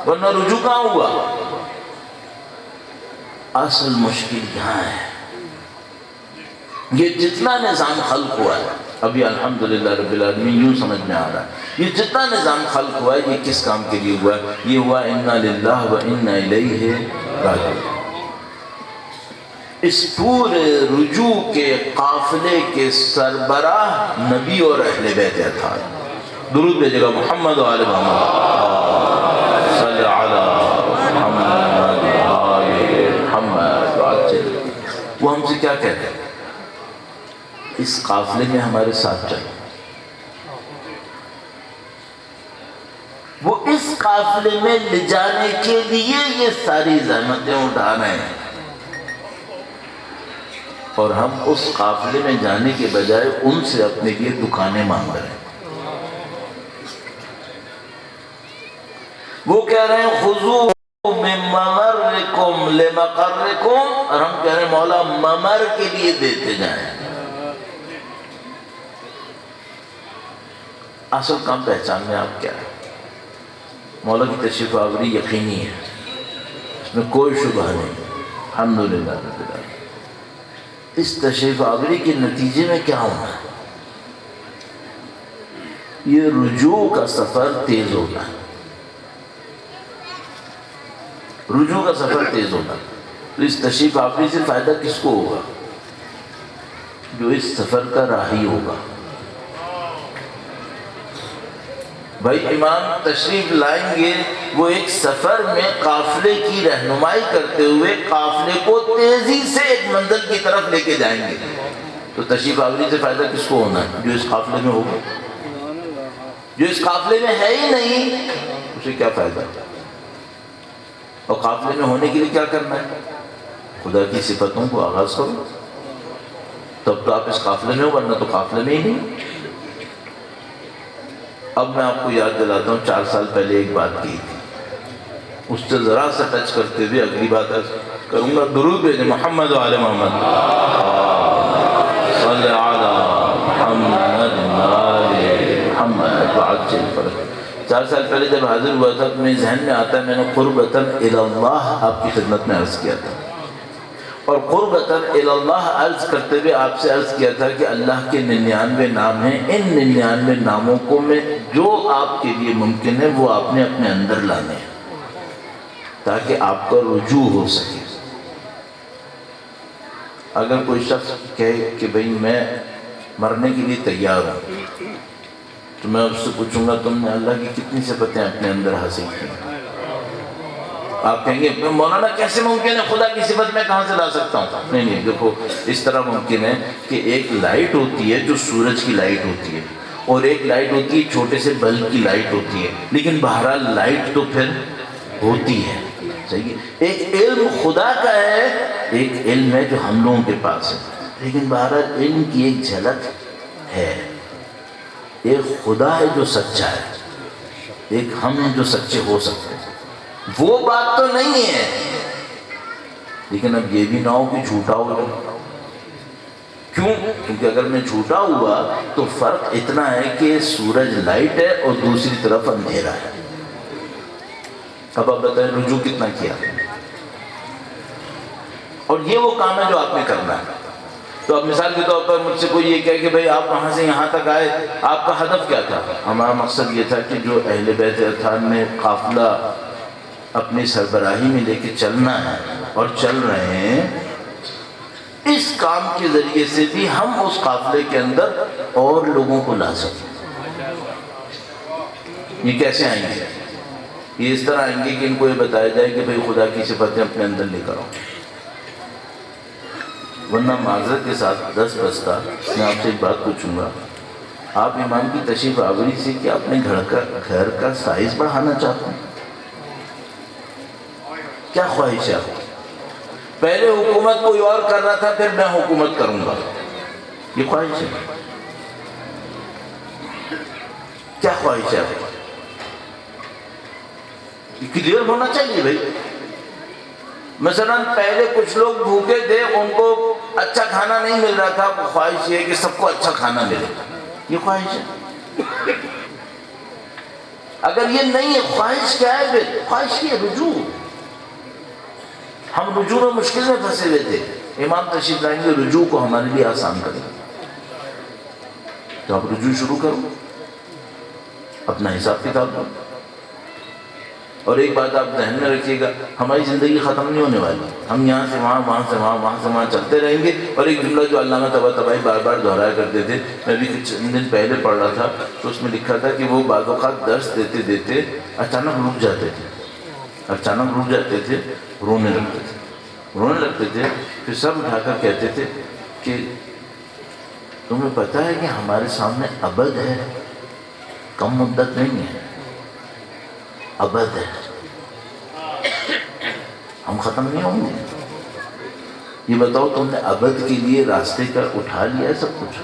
ورنہ رجوع کہاں ہوا؟ اصل مشکل یہاں ہے. یہ جتنا نظام خلق ہوا ہے ابھی الحمدللہ رب العالمین یوں سمجھ میں آ رہا ہے، یہ جتنا نظام خلق ہوا ہے یہ کس کام کے لیے ہوا ہے؟ یہ ہوا انا للہ و انا الیہ راجعون. اس پورے رجوع کے قافلے کے سربراہ نبی اور اہل بیت اطہار. درود بھیجے گا محمد و آل محمد. صلی علی محمد و آل محمد. وہ ہم سے کیا کہتے ہیں؟ اس قافلے میں ہمارے ساتھ چلو. وہ اس قافلے میں لے جانے کے لیے یہ ساری زحمتیں اٹھا رہے ہیں اور ہم اس قافلے میں جانے کے بجائے ان سے اپنے لیے دکانیں مانگ رہے ہیں. وہ کہہ رہے ہیں خذوا من ممرکم لمقرکم، اور ہم کہہ رہے ہیں مولا ممر کے لیے دیتے جائیں. اصل کام پہچان میں آپ کیا ہے؟ مولا کی تشریف آوری یقینی ہے، اس میں کوئی شبہ نہیں. الحمدللہ رب العالمین. اس تشریف آوری کے نتیجے میں کیا ہونا ہے؟ یہ رجوع کا سفر تیز ہوگا. رجوع کا سفر تیز ہوگا. تو اس تشریف آوری سے فائدہ کس کو ہوگا؟ جو اس سفر کا راہی ہوگا. بھائی امام تشریف لائیں گے، وہ ایک سفر میں قافلے کی رہنمائی کرتے ہوئے قافلے کو تیزی سے ایک منزل کی طرف لے کے جائیں گے. تو تشریف آوری سے فائدہ کس کو ہونا ہے؟ جو اس قافلے میں ہوگا. جو اس قافلے میں ہے ہی نہیں اسے کیا فائدہ؟ اور قافلے میں ہونے کے لیے کیا کرنا ہے؟ خدا کی صفتوں کو آغاز کرو، تب تو آپ اس قافلے میں ہو، ورنہ تو قافلے میں ہی نہیں. اب میں آپ کو یاد دلاتا ہوں، 4 سال پہلے ایک بات کی تھی، اس سے ذرا سا ٹچ کرتے ہوئے اگلی بات کروں گا. درود بھیجیں محمد و آل محمد صلی علی محمد محمد. بات سے فرق. 4 سال پہلے جب حاضر ہوا تھا تو میرے ذہن میں آتا ہے، میں نے قربتاً الی اللہ آپ کی خدمت میں عرض کیا تھا. اور قربتاً الی اللہ عرض کرتے ہوئے آپ سے عرض کیا تھا کہ اللہ کے 99 نام ہیں، ان 99 ناموں کو میں جو آپ کے لیے ممکن ہے وہ آپ نے اپنے اندر لانے ہیں تاکہ آپ کا رجوع ہو سکے. اگر کوئی شخص کہے کہ بھئی میں مرنے کے لیے تیار ہوں، تو میں اس سے پوچھوں گا تم نے اللہ کی کتنی صفتیں اپنے اندر حاصل کی؟ آپ کہیں گے مولانا کیسے ممکن ہے، خدا کی صفت میں کہاں سے لا سکتا ہوں؟ نہیں، دیکھو اس طرح ممکن ہے کہ ایک لائٹ ہوتی ہے جو سورج کی لائٹ ہوتی ہے، اور ایک لائٹ ہوتی ہے چھوٹے سے بلب کی لائٹ ہوتی ہے، لیکن بہرحال لائٹ تو پھر ہوتی ہے. صحیح. ایک علم خدا کا ہے، ایک علم ہے جو ہم لوگوں کے پاس ہے، لیکن بہرحال علم کی ایک جھلک ہے. ایک خدا ہے جو سچا ہے، ایک ہم ہیں جو سچے ہو سکتے ہیں. وہ بات تو نہیں ہے، لیکن اب یہ بھی نہ ہو کہ جھوٹا ہو جائے. کیوں؟ کیونکہ اگر میں جھوٹا ہوا تو فرق اتنا ہے کہ سورج لائٹ ہے اور دوسری طرف اندھیرا ہے. اب آپ بتائیں رجوع کتنا کیا؟ اور یہ وہ کام ہے جو آپ نے کرنا ہے. تو اب مثال کے طور پر مجھ سے کوئی یہ کہے کہ بھئی آپ وہاں سے یہاں تک آئے، آپ کا ہدف کیا تھا؟ ہمارا مقصد یہ تھا کہ جو اہل بیت اطہار میں قافلہ اپنی سربراہی میں لے کے چلنا ہے اور چل رہے ہیں، اس کام کے ذریعے سے بھی ہم اس قافلے کے اندر اور لوگوں کو لا سکیں. یہ کیسے آئیں گے؟ یہ اس طرح آئیں گے کہ ان کو یہ بتایا جائے کہ بھئی خدا کی صفتیں اپنے اندر لے کر آؤ. ورنہ معذرت کے ساتھ 10 بستہ میں آپ سے ایک بات پوچھوں گا، آپ امام کی تشریف آوری سے کیا اپنے گھر کا سائز بڑھانا چاہتے ہیں؟ کیا خواہش ہے آپ کی؟ پہلے حکومت کوئی اور کر رہا تھا، پھر میں حکومت کروں گا، یہ خواہش ہے؟ کیا خواہش ہے آپ کی؟ یہ کلیئر ہونا چاہیے بھائی. مثلا پہلے کچھ لوگ بھوکے تھے، ان کو اچھا کھانا نہیں مل رہا تھا، وہ خواہش یہ ہے کہ سب کو اچھا کھانا ملے، یہ خواہش ہے؟ اگر یہ نہیں ہے، خواہش کیا ہے پھر؟ خواہش کی ہے رجوع. ہم رجوع میں مشکل میں پھنسے ہوئے تھے، امام تشریف لائیں گے رجوع کو ہمارے لیے آسان کریں. تو آپ رجوع شروع کرو، اپنا حساب کتاب دو. اور ایک بات آپ ذہن میں رکھیے گا، ہماری زندگی ختم نہیں ہونے والی. ہم یہاں سے وہاں، وہاں سے وہاں، وہاں سے وہاں چلتے رہیں گے. اور ایک جملہ جو علامہ طباطبائی بار بار دہرایا کرتے تھے، میں بھی کچھ دن پہلے پڑھ رہا تھا تو اس میں لکھا تھا کہ وہ بعض اوقات درس دیتے دیتے اچانک رک جاتے تھے، رونے لگتے تھے. پھر سب اٹھا کر کہتے تھے کہ تمہیں پتہ ہے کہ ہمارے سامنے ابد ہے، کم مدت نہیں ہے، ابد ہے، ہم ختم نہیں ہوں گے. یہ بتاؤ تم نے ابد کے لیے راستے کا اٹھا لیا ہے سب کچھ؟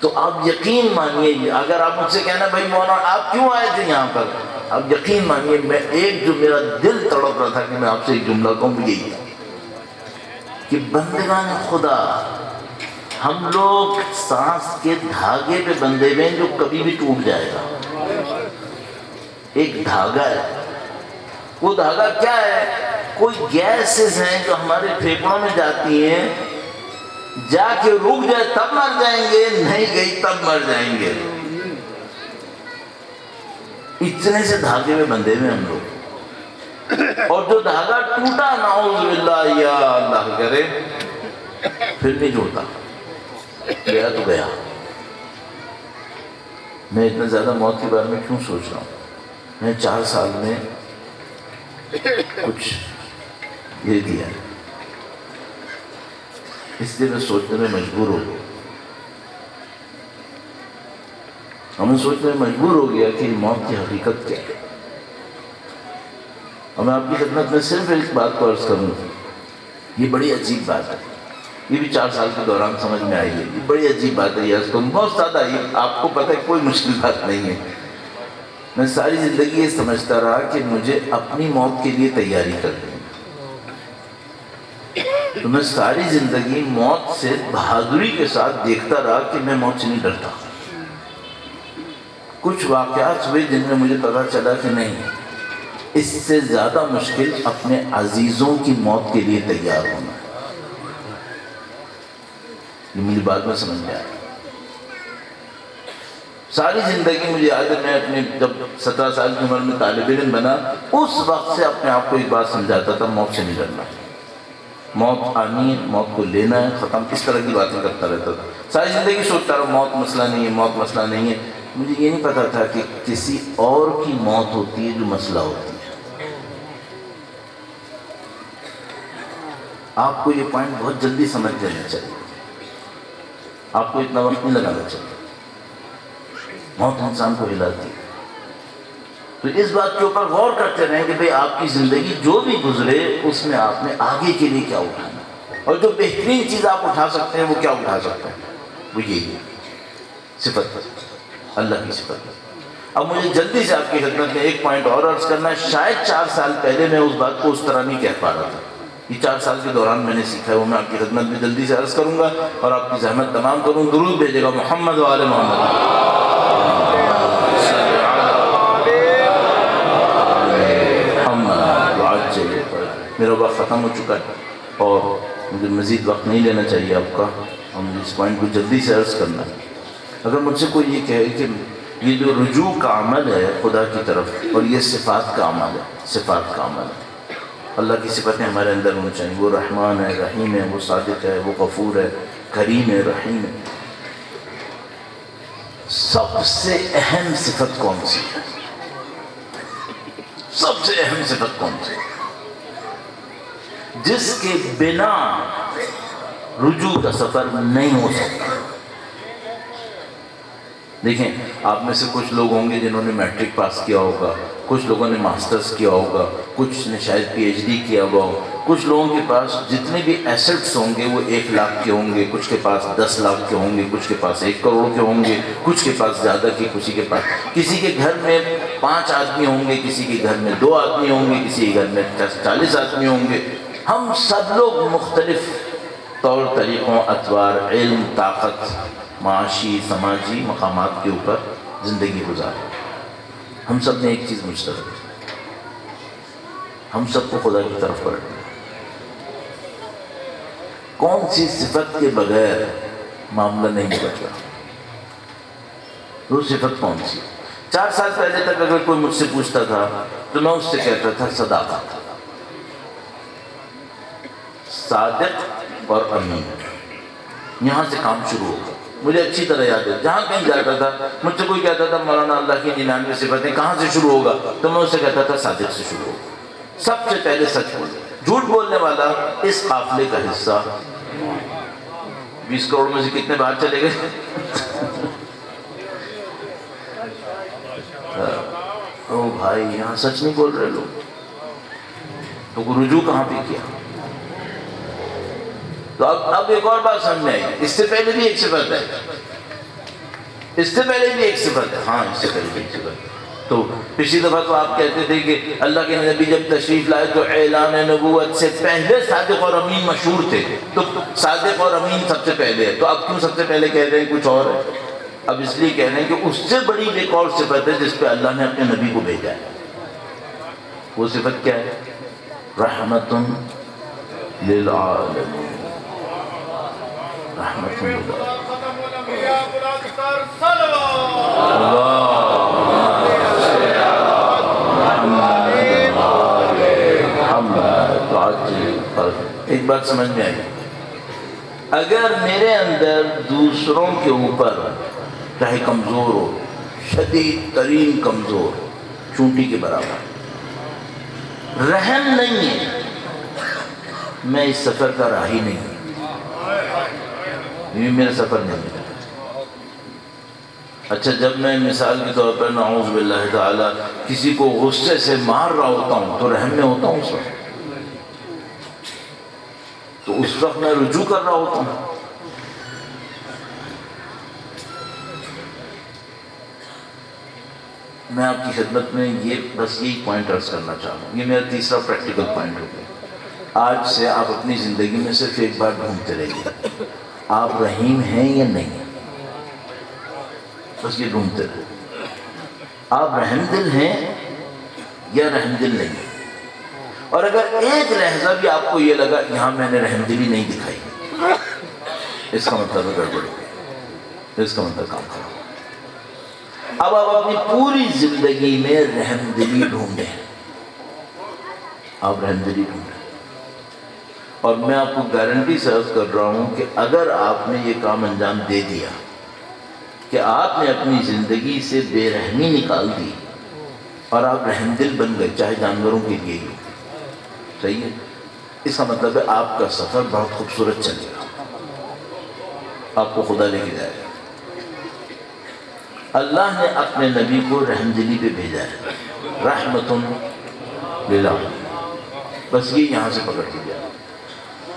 تو آپ یقین مانیے، اگر آپ مجھ سے کہنا بھائی مولانا آپ کیوں آئے تھے یہاں پر، آپ یقین مانیے میں ایک جو میرا دل تڑپ رہا تھا کہ میں آپ سے ایک جملہ کہوں، یہی تھا کہ بندگان خدا، ہم لوگ سانس کے دھاگے پہ بندھے ہوئے ہیں جو کبھی بھی ٹوٹ جائے گا. ایک دھاگا ہے، وہ دھاگا کیا ہے؟ کوئی گیسز ہیں جو ہمارے پھیپھڑوں میں جاتی ہیں، جا کے رک جائے تب مر جائیں گے، نہیں گئی تب مر جائیں گے. اتنے سے دھاگے میں بندھے ہوئے ہم لوگ، اور جو دھاگا ٹوٹا نعوذ باللہ یا اللہ کرے پھر نہیں جوڑتا، گیا تو گیا۔ میں اتنا زیادہ موت کے بارے میں کیوں سوچ رہا ہوں؟ میں 4 سال میں کچھ یہ دیا ہے، اس لیے میں سوچنے میں مجبور ہو گیا، ہمیں سوچنے میں مجبور ہو گیا کہ موت کی حقیقت کیا ہے۔ اور میں آپ کی خدمت میں صرف ایک بات کو عرض کروں، یہ بڑی عجیب بات ہے، یہ بھی 4 سال کے دوران سمجھ میں آئی ہے، یہ بڑی عجیب بات ہے، یہ عرض کروں بہت زیادہ، یہ آپ کو پتہ ہے کوئی مشکل بات نہیں ہے۔ میں ساری زندگی یہ سمجھتا رہا کہ مجھے اپنی موت کے لیے تیاری کرنی ہے، تو میں ساری زندگی موت سے بہادری کے ساتھ دیکھتا رہا کہ میں موت سے نہیں ڈرتا۔ کچھ واقعات ہوئے جن میں مجھے پتا چلا کہ نہیں، اس سے زیادہ مشکل اپنے عزیزوں کی موت کے لیے تیار ہونا ہے۔ یہ مجھے بعد میں سمجھ میں آیا۔ ساری زندگی مجھے یاد ہے، میں اپنے جب 17 سال کی عمر میں طالب علم بنا، اس وقت سے اپنے آپ کو ایک بات سمجھاتا تھا، موت سے نہیں ڈرنا، موت آنی ہے، موت کو لینا ہے، ختم، اس طرح کی باتیں کرتا رہتا تھا۔ ساری زندگی سوچتا رہا موت مسئلہ نہیں ہے، موت مسئلہ نہیں ہے۔ مجھے یہ نہیں پتا تھا کہ کسی اور کی موت ہوتی ہے جو مسئلہ ہوتی ہے۔ آپ کو یہ پوائنٹ بہت جلدی سمجھ لینا چاہیے، آپ کو اتنا وقت نہیں لگانا چاہیے۔ موت انسان کو ہلاتی ہے، تو اس بات کے اوپر غور کرتے رہیں کہ بھئی آپ کی زندگی جو بھی گزرے اس میں آپ نے آگے کے لیے کیا اٹھانا، اور جو بہترین چیز آپ اٹھا سکتے ہیں وہ کیا اٹھا سکتے ہیں، وہ یہی ہے، صفت اللہ کی صفت۔ اب مجھے جلدی سے آپ کی خدمت میں ایک پوائنٹ اور عرض کرنا ہے، شاید 4 سال پہلے میں اس بات کو اس طرح نہیں کہہ پا رہا تھا، یہ 4 سال کے دوران میں نے سیکھا ہے، وہ میں آپ کی خدمت میں جلدی سے عرض کروں گا اور آپ کی زحمت تمام کروں۔ درود بھیجے گا محمد و آل محمد۔ میرا وقت ختم ہو چکا ہے اور مجھے مزید وقت نہیں لینا چاہیے آپ کا، اور مجھے اس پوائنٹ کو جلدی سے عرض کرنا ہے۔ اگر مجھ سے کوئی یہ کہے کہ یہ جو رجوع کا عمل ہے خدا کی طرف، اور یہ صفات کا عمل ہے، صفات کا عمل ہے، اللہ کی صفتیں ہمارے اندر ہونی چاہیے، وہ رحمان ہے، رحیم ہے، وہ صادق ہے، وہ غفور ہے، کریم ہے، رحیم ہے۔ سب سے اہم صفت کون سی ہے؟ سب سے اہم صفت کون سی ہے جس کے بنا رجوع کا سفر نہیں ہو سکتا؟ دیکھیں، آپ میں سے کچھ لوگ ہوں گے جنہوں نے میٹرک پاس کیا ہوگا، کچھ لوگوں نے ماسٹرز کیا ہوگا، کچھ نے شاید پی ایچ ڈی کیا ہوا ہو، کچھ لوگوں کے پاس جتنے بھی ایسٹس ہوں گے وہ 1 لاکھ کے ہوں گے، کچھ کے پاس 10 لاکھ کے ہوں گے، کچھ کے پاس 1 کروڑ کے ہوں گے، کچھ کے پاس زیادہ کے، کسی کے پاس، کسی کے گھر میں 5 آدمی ہوں گے، کسی کے گھر میں 2 آدمی ہوں گے، کسی کے گھر میں 40 آدمی ہوں گے۔ ہم سب لوگ مختلف طور طریقوں، اطوار، علم، طاقت، معاشی، سماجی مقامات کے اوپر زندگی گزارے۔ ہم سب نے ایک چیز مشترک ہے، ہم سب کو خدا کی طرف پلٹنا ہے۔ کون سی صفت کے بغیر معاملہ نہیں بدلتا؟ وہ صفت کون سی؟ 4 سال پہلے تک اگر کوئی مجھ سے پوچھتا تھا تو میں اس سے کہتا تھا صداقت، صادق اور امین، یہاں سے کام شروع ہوگا۔ مجھے اچھی طرح یاد ہے، جہاں کہیں جاتا تھا مجھ سے کوئی کہتا تھا مولانا اللہ کی 99 صفتیں کہاں سے شروع ہوگا، تو میں اس سے کہتا تھا صادق سے شروع ہوگا، سب سے پہلے سچ بولے۔ جھوٹ بولنے والا اس قافلے کا حصہ 20 کروڑ میں سے کتنے باہر چلے گئے؟ او بھائی، یہاں سچ نہیں بول رہے لوگ، تو رجوع کہاں پہ کیا؟ تو اب ایک اور بات سمجھ میں آئی، اس سے پہلے بھی ایک صفت ہے، اس سے پہلے بھی ایک صفت ہے، ہاں اس سے پہلے بھی ایک صفت ہے۔ تو پچھلی دفعہ تو آپ کہتے تھے کہ اللہ کے نبی جب تشریف لائے تو اعلان نبوت سے پہلے صادق اور امین مشہور تھے، تو صادق اور امین سب سے پہلے ہے، تو اب کیوں سب سے پہلے کہہ رہے ہیں کچھ اور ہے؟ اب اس لیے کہہ رہے ہیں کہ اس سے بڑی ایک اور صفت ہے جس پہ اللہ نے اپنے نبی کو بھیجا ہے۔ وہ صفت کیا ہے؟ رحمت للعالمین، رحمت للعالمین۔ ایک بات سمجھ میں آئی، اگر میرے اندر دوسروں کے اوپر چاہے کمزور ہو، شدید ترین کمزور، چونٹی کے برابر رحم نہیں ہے، میں اس سفر کا راہی نہیں ہوں، یہ میرا سفر نہیں ہے۔ اچھا، جب میں مثال کے طور پر نعوذ باللہ تعالی کسی کو غصے سے مار رہا ہوتا ہوں تو رحم میں ہوتا ہوں، اس وقت میں رجوع کر رہا ہوتا ہوں۔ میں آپ کی خدمت میں بس یہی پوائنٹ عرض کرنا چاہتا ہوں، یہ میرا تیسرا پریکٹیکل پوائنٹ ہو گیا۔ آج سے آپ اپنی زندگی میں صرف ایک بار ڈھونڈتے رہیے، آپ رحیم ہیں یا نہیں ہیں، بس یہ ڈھونڈتے رہے، آپ رحم دل ہیں یا رحم دل نہیں ہیں۔ اور اگر ایک لحظہ بھی آپ کو یہ لگا یہاں میں نے رحم دلی نہیں دکھائی، اس کا مطلب گڑبڑ ہو گئی، اس کا مطلب کام کرو۔ اب آپ اپنی پوری زندگی میں رحم دلی ڈھونڈیں، آپ رحم دلی ڈھونڈیں، اور میں آپ کو گارنٹی سے عرض کر رہا ہوں کہ اگر آپ نے یہ کام انجام دے دیا کہ آپ نے اپنی زندگی سے بے رحمی نکال دی اور آپ رحم دل بن گئے، چاہے جانوروں کے لیے ہی، صحیح ہے، اس کا مطلب ہے آپ کا سفر بہت خوبصورت چلے گا، آپ کو خدا لے کے جائے گا۔ اللہ نے اپنے نبی کو رحم دلی پہ بھیجا ہے، رحمت للعالمین، بس یہ یہاں سے پکڑ کے گیا۔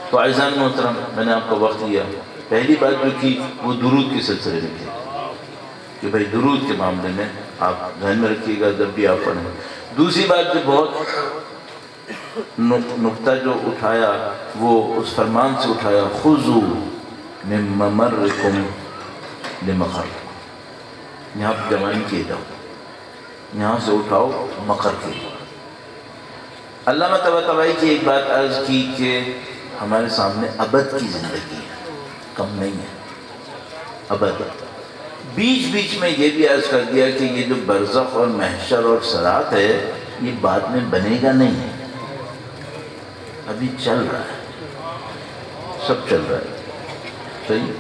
تو عزیزان محترم، میں نے آپ کا وقت لیا، پہلی بات جو کی وہ درود کے سلسلے میں تھی کہ بھائی درود کے معاملے میں آپ ذہن میں رکھیے گا جب بھی آپ پڑھیں۔ دوسری بات جو بہت نقطہ جو اٹھایا وہ اس فرمان سے اٹھایا، خذوا من ممرکم لمقرکم، یہاں پہ جوانی کیے جاؤ، یہاں سے اٹھاؤ مقر کے۔ علامہ طباطبائی کی ایک بات عرض کی کہ ہمارے سامنے ابد کی زندگی ہے، کم نہیں ہے، ابد۔ بیچ بیچ میں یہ بھی عرض کر دیا کہ یہ جو برزخ اور محشر اور صراط ہے یہ بعد میں بنے گا نہیں ہے، ابھی چل رہا ہے، سب چل رہا ہے، صحیح۔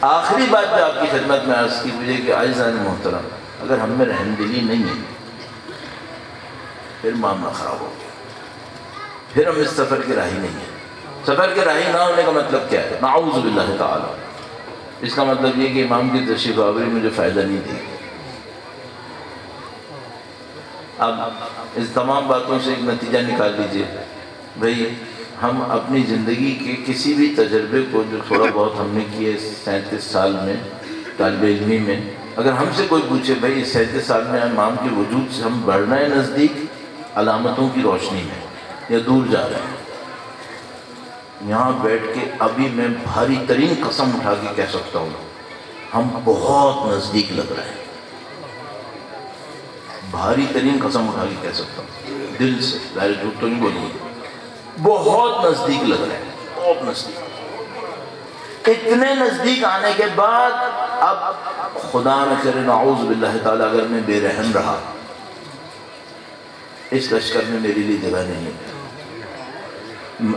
آخری بات جو آپ کی خدمت میں عرض کی مجھے کہ عزیزان محترم، اگر ہم میں رحم دلی نہیں ہے پھر معاملہ خراب ہو گیا، پھر ہم اس سفر کے راہی نہیں ہیں۔ سفر کے راہی نہ ہونے کا مطلب کیا ہے؟ نعوذ باللہ تعالی، اس کا مطلب یہ کہ امام کی تشریف آوری مجھے فائدہ نہیں دے گی۔ اب اس تمام باتوں سے ایک نتیجہ نکال لیجئے، بھئی ہم اپنی زندگی کے کسی بھی تجربے کو جو تھوڑا بہت ہم نے کیے 37 سال میں طالب علمی میں، اگر ہم سے کوئی پوچھے بھئی اس 37 سال میں امام کے وجود سے ہم بڑھ رہے ہیں نزدیک علامتوں کی روشنی میں یا دور جا رہے ہیں، یہاں بیٹھ کے ابھی میں بھاری ترین قسم اٹھا کے کہہ سکتا ہوں ہم بہت نزدیک لگ رہے ہیں، بھاری ترین قسم اٹھا کے کہہ سکتا ہوں دل سے، ظاہر جھوٹ تو نہیں بولوں گا، بہت نزدیک لگ رہے ہیں، بہت نزدیک۔ اتنے نزدیک آنے کے بعد اب خدا نہ کرے نعوذ باللہ تعالی اگر میں بے رحم رہا، اس لشکر میں میرے لیے جگہ نہیں ہے۔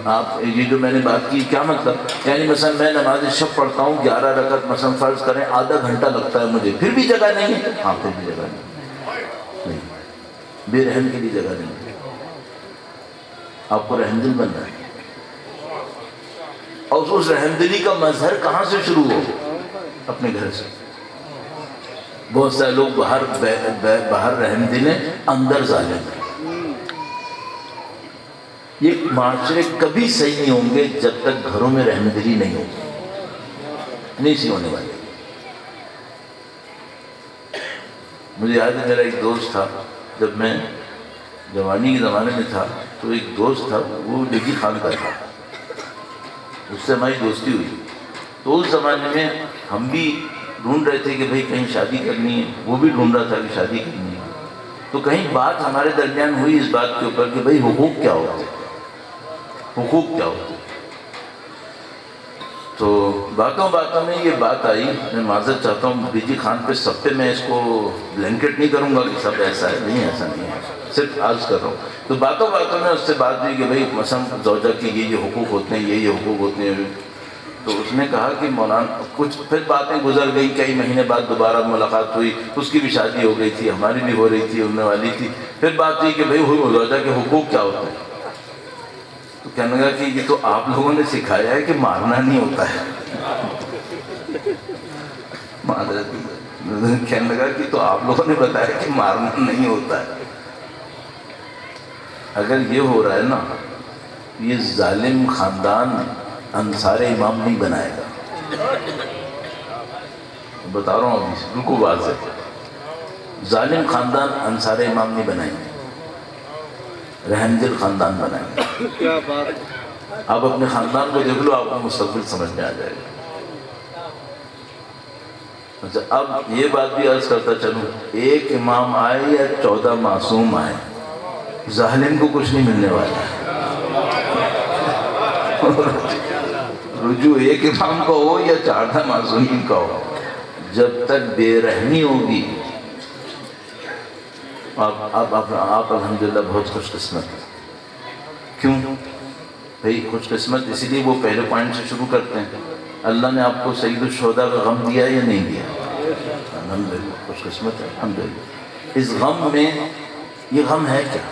آپ یہ جو میں نے بات کی کیا مطلب؟ یعنی مثلا میں نماز شب پڑھتا ہوں 11 رکعت، مثلا فرض کریں آدھا گھنٹہ لگتا ہے مجھے، پھر بھی جگہ نہیں ہے، ہاں پھر بھی جگہ نہیں، بے رحم کے لیے جگہ نہیں ہے، آپ کو رحم دل بننا ہے۔ اور اس رحم دلی کا مظہر کہاں سے شروع ہو؟ اپنے گھر سے۔ بہت سارے لوگ باہر رحم دل ہیں، اندر ظالم ہیں۔ یہ معاشرے کبھی صحیح نہیں ہوں گے جب تک گھروں میں رحم دلی نہیں ہوگی، نہیں سی ہونے والی۔ مجھے یاد ہے میرا ایک دوست تھا، جب میں جوانی کے زمانے میں تھا تو ایک دوست تھا وہ لگی خان کا تھا، اس سے ہماری دوستی ہوئی۔ تو اس زمانے میں ہم بھی ڈھونڈ رہے تھے کہ بھئی کہیں شادی کرنی ہے، وہ بھی ڈھونڈ رہا تھا کہ شادی کرنی ہے۔ تو کہیں بات ہمارے درمیان ہوئی اس بات کے اوپر کہ بھئی حقوق کیا ہوتے ہیں، حقوق کیا ہوتے ہیں۔ تو باتوں میں یہ بات آئی، میں معذرت چاہتا ہوں بیجی خان پہ سب پہ میں اس کو بلینکٹ نہیں کروں گا کہ سب ایسا ہے، نہیں ایسا نہیں ہے۔ صرف عرض کر رہا ہوں. تو باتوں باتوں میں اس سے بات ہوئی کہ بھائی مثلا زوجہ کے یہ حقوق ہوتے ہیں، یہ حقوق ہوتے ہیں. تو اس نے کہا کہ مولانا کچھ پھر باتیں گزر گئی، کئی مہینے بعد دوبارہ ملاقات ہوئی، اس کی بھی شادی ہو گئی تھی، ہماری بھی ہو رہی تھی، ہونے والی تھی. پھر بات ہوئی کہ بھائی زوجہ کے حقوق کیا ہوتے ہیں. تو کہنے لگا کہ یہ تو آپ لوگوں نے سکھایا ہے کہ مارنا نہیں ہوتا ہے. کہنے لگا کہ تو آپ لوگوں نے بتایا کہ مارنا نہیں ہوتا ہے. اگر یہ ہو رہا ہے نا، یہ ظالم خاندان انصار امام نہیں بنائے گا. بتا رہا ہوں ابھی، بالکل واضح. ظالم خاندان انصار امام نہیں بنائیں گے، رحم دل خاندان بنائیں گے. کیا بات. آپ اپنے خاندان کو دیکھ لو، آپ کو مستقبل سمجھ میں آ جائے گا. اچھا اب یہ بات بھی عرض کرتا چلوں، ایک امام آئے یا 14 معصوم آئے، ظالم کو کچھ نہیں ملنے والا ہے. رجوع ایک امام کا ہو یا 14 معصومین کا ہو، جب تک بے رحمی ہوگی. آپ الحمدللہ بہت خوش قسمت ہیں. کیوں بھائی خوش قسمت؟ اسی لیے وہ پہلے پوائنٹ سے شروع کرتے ہیں. اللہ نے آپ کو سید الشہداء کا غم دیا یا نہیں دیا؟ الحمدللہ خوش قسمت ہے الحمدللہ. اس غم میں، یہ غم ہے کیا؟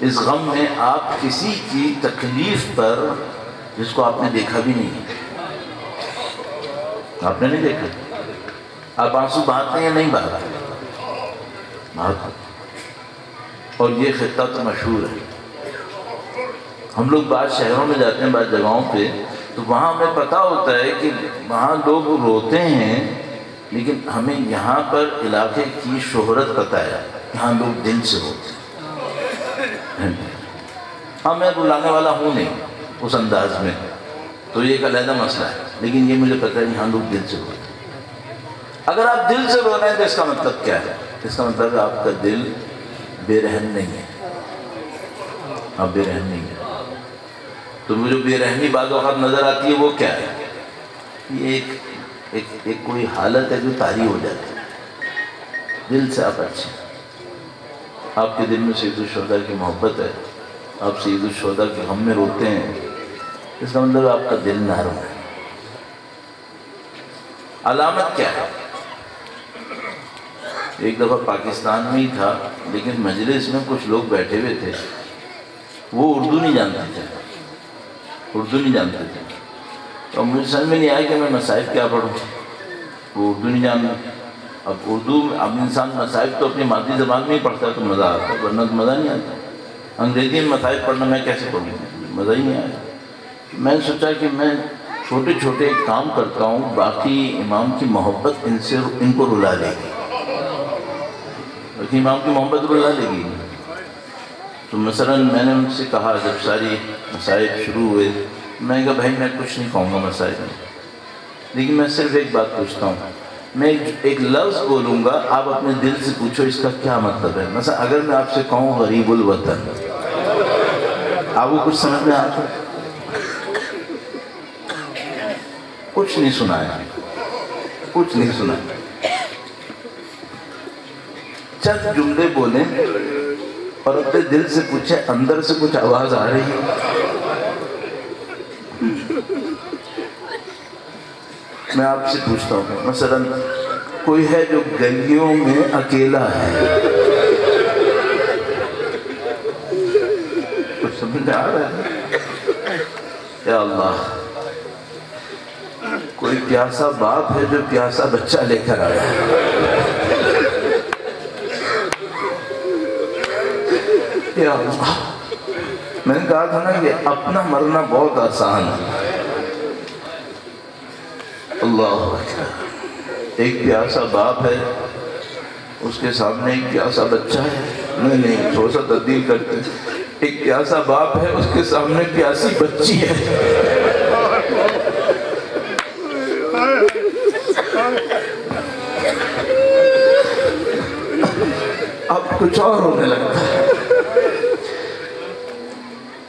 اس غم میں آپ کسی کی تکلیف پر، جس کو آپ نے دیکھا بھی نہیں ہے، آپ نے نہیں دیکھا، آپ آنسو بہاتے ہیں یا نہیں بہاتے؟ بہاتے. اور یہ خطہ تو مشہور ہے. ہم لوگ بعض شہروں میں جاتے ہیں، بعض جگہوں پہ، تو وہاں ہمیں پتہ ہوتا ہے کہ وہاں لوگ روتے ہیں، لیکن ہمیں یہاں پر علاقے کی شہرت پتہ ہے، یہاں لوگ دل سے روتے ہیں. ہاں میں رلانے والا ہوں نہیں اس انداز میں، تو یہ ایک علیحدہ مسئلہ ہے، لیکن یہ مجھے پتہ ہے یہاں لوگ دل سے روتے ہیں. اگر آپ دل سے رو رہے ہیں تو اس کا مطلب کیا ہے؟ اس کا مطلب ہے آپ کا دل بے رحم نہیں ہے، آپ بے رحم نہیں ہے. تو مجھے بے رحمی بعض اوقات نظر آتی ہے، وہ کیا ہے؟ یہ ایک کوئی حالت ہے جو طاری ہو جاتی ہے. دل سے آپ اچھے، آپ کے دل میں سید الشہداء کی محبت ہے، آپ سید الشہداء کے غم میں روتے ہیں، اس کا مطلب آپ کا دل نرم ہے. علامت کیا ہے؟ ایک دفعہ پاکستان میں ہی تھا، لیکن مجلس میں کچھ لوگ بیٹھے ہوئے تھے، وہ اردو نہیں جانتے تھے، تو مجھے سمجھ میں نہیں آیا کہ میں مصائب کیا پڑھوں. وہ اردو نہیں جانتے. اب اردو اب انسان مصائب تو اپنی مادری زبان میں ہی پڑھتا ہے تو مزہ آتا ہے، ورنہ تو مزہ نہیں آتا. انگریزی میں مصائب پڑھنا میں کیسے پڑھوں؟ مزہ ہی نہیں آیا. میں نے سوچا کہ میں چھوٹے چھوٹے کام کرتا ہوں، باقی امام کی محبت ان کو رلا لے گی، باقی امام کی محبت رلا لے گی. تو مثلا میں نے ان سے کہا، جب ساری مسائل شروع ہوئے، میں نے کہا بھائی میں کچھ نہیں کہوں گا مسائل میں، لیکن میں صرف ایک بات پوچھتا ہوں. میں ایک لفظ بولوں گا، آپ اپنے دل سے پوچھو اس کا کیا مطلب ہے. مثلا اگر میں آپ سے کہوں غریب الوطن، آپ کو کچھ سمجھ میں آتا ہے؟ کچھ نہیں سنا ہے، کچھ نہیں سنا. چند جملے بولیں اور اپنے دل سے پوچھیں اندر سے کچھ آواز آ رہی ہے. میں آپ سے پوچھتا ہوں، مثلا کوئی ہے جو گلیوں میں اکیلا ہے، کچھ سمجھ آ رہا ہے؟ یا اللہ، کوئی پیاسا باپ ہے جو پیاسا بچہ لے کر آیا ہے. یا اللہ، میں نے کہا تھا نا کہ اپنا مرنا بہت آسان ہے. اللہ اکبر. ایک پیاسا باپ ہے، اس کے سامنے ایک پیاسا بچہ ہے. نہیں تھوڑا سا تبدیل کرتے ہیں. ایک پیاسا باپ ہے، اس کے سامنے پیاسی بچی ہے. اب کچھ اور ہونے لگتا ہے.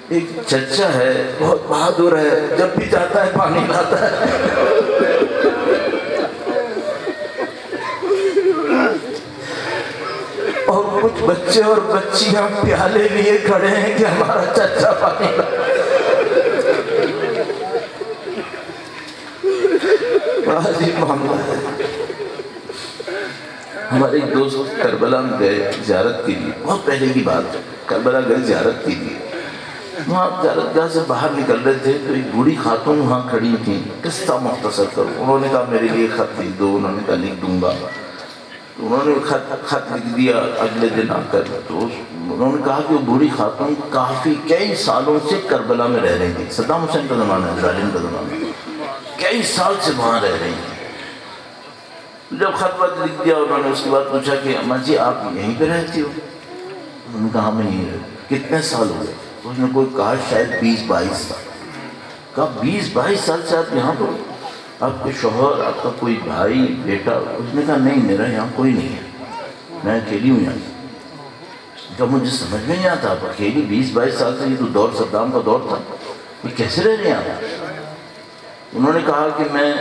ایک چچا ہے، بہت بہادر ہے، جب بھی جاتا ہے پانی لاتا ہے. اور کچھ بچے اور بچیاں پیالے لیے کھڑے ہیں کہ ہمارا چچا پانی بڑا عجیب معاملہ ہے۔ ہمارے ایک دوست کربلا میں گئے زیارت کے لیے، بہت پہلے کی بات ہے، کربلا گئے زیارت کے لیے، وہاں زیارت گاہ سے باہر نکل رہے تھے تو ایک بوڑھی خاتون وہاں کھڑی تھیں، قصہ مختصر کرو، انہوں نے کہا میرے لیے خط لکھ دو، انہوں نے کہا لکھ دوں گا، تو انہوں نے خط لکھ دیا اگلے دن آ کر، تو انہوں نے کہا کہ وہ بوڑھی خاتون کافی کئی سالوں سے کربلا میں رہ رہی تھی، صدام حسین کا زمانہ ہے، ظالم کا زمانہ، کئی سال سے وہاں رہ رہی تھی۔ جب خط وقت لکھ دیا انہوں نے اس کے بعد پوچھا کہ اماں جی آپ یہیں پہ رہتی ہو؟ انہوں نے کہا میں یہیں رہتی۔ کتنے سال ہوئے؟ اس نے کوئی کہا شاید 20-22 سال۔ کہا 20-22 سال سے آپ یہاں پر، آپ کے شوہر، آپ کا کوئی بھائی بیٹا؟ اس نے کہا نہیں میرا یہاں کوئی نہیں ہے، میں اکیلی ہوں یہاں۔ جب مجھے سمجھ میں نہیں آتا آپ اکیلی 20-22 سال سے، یہ تو دور صدام کا دور تھا، یہ کیسے رہ رہے ہیں آپ؟ انہوں نے کہا کہ میں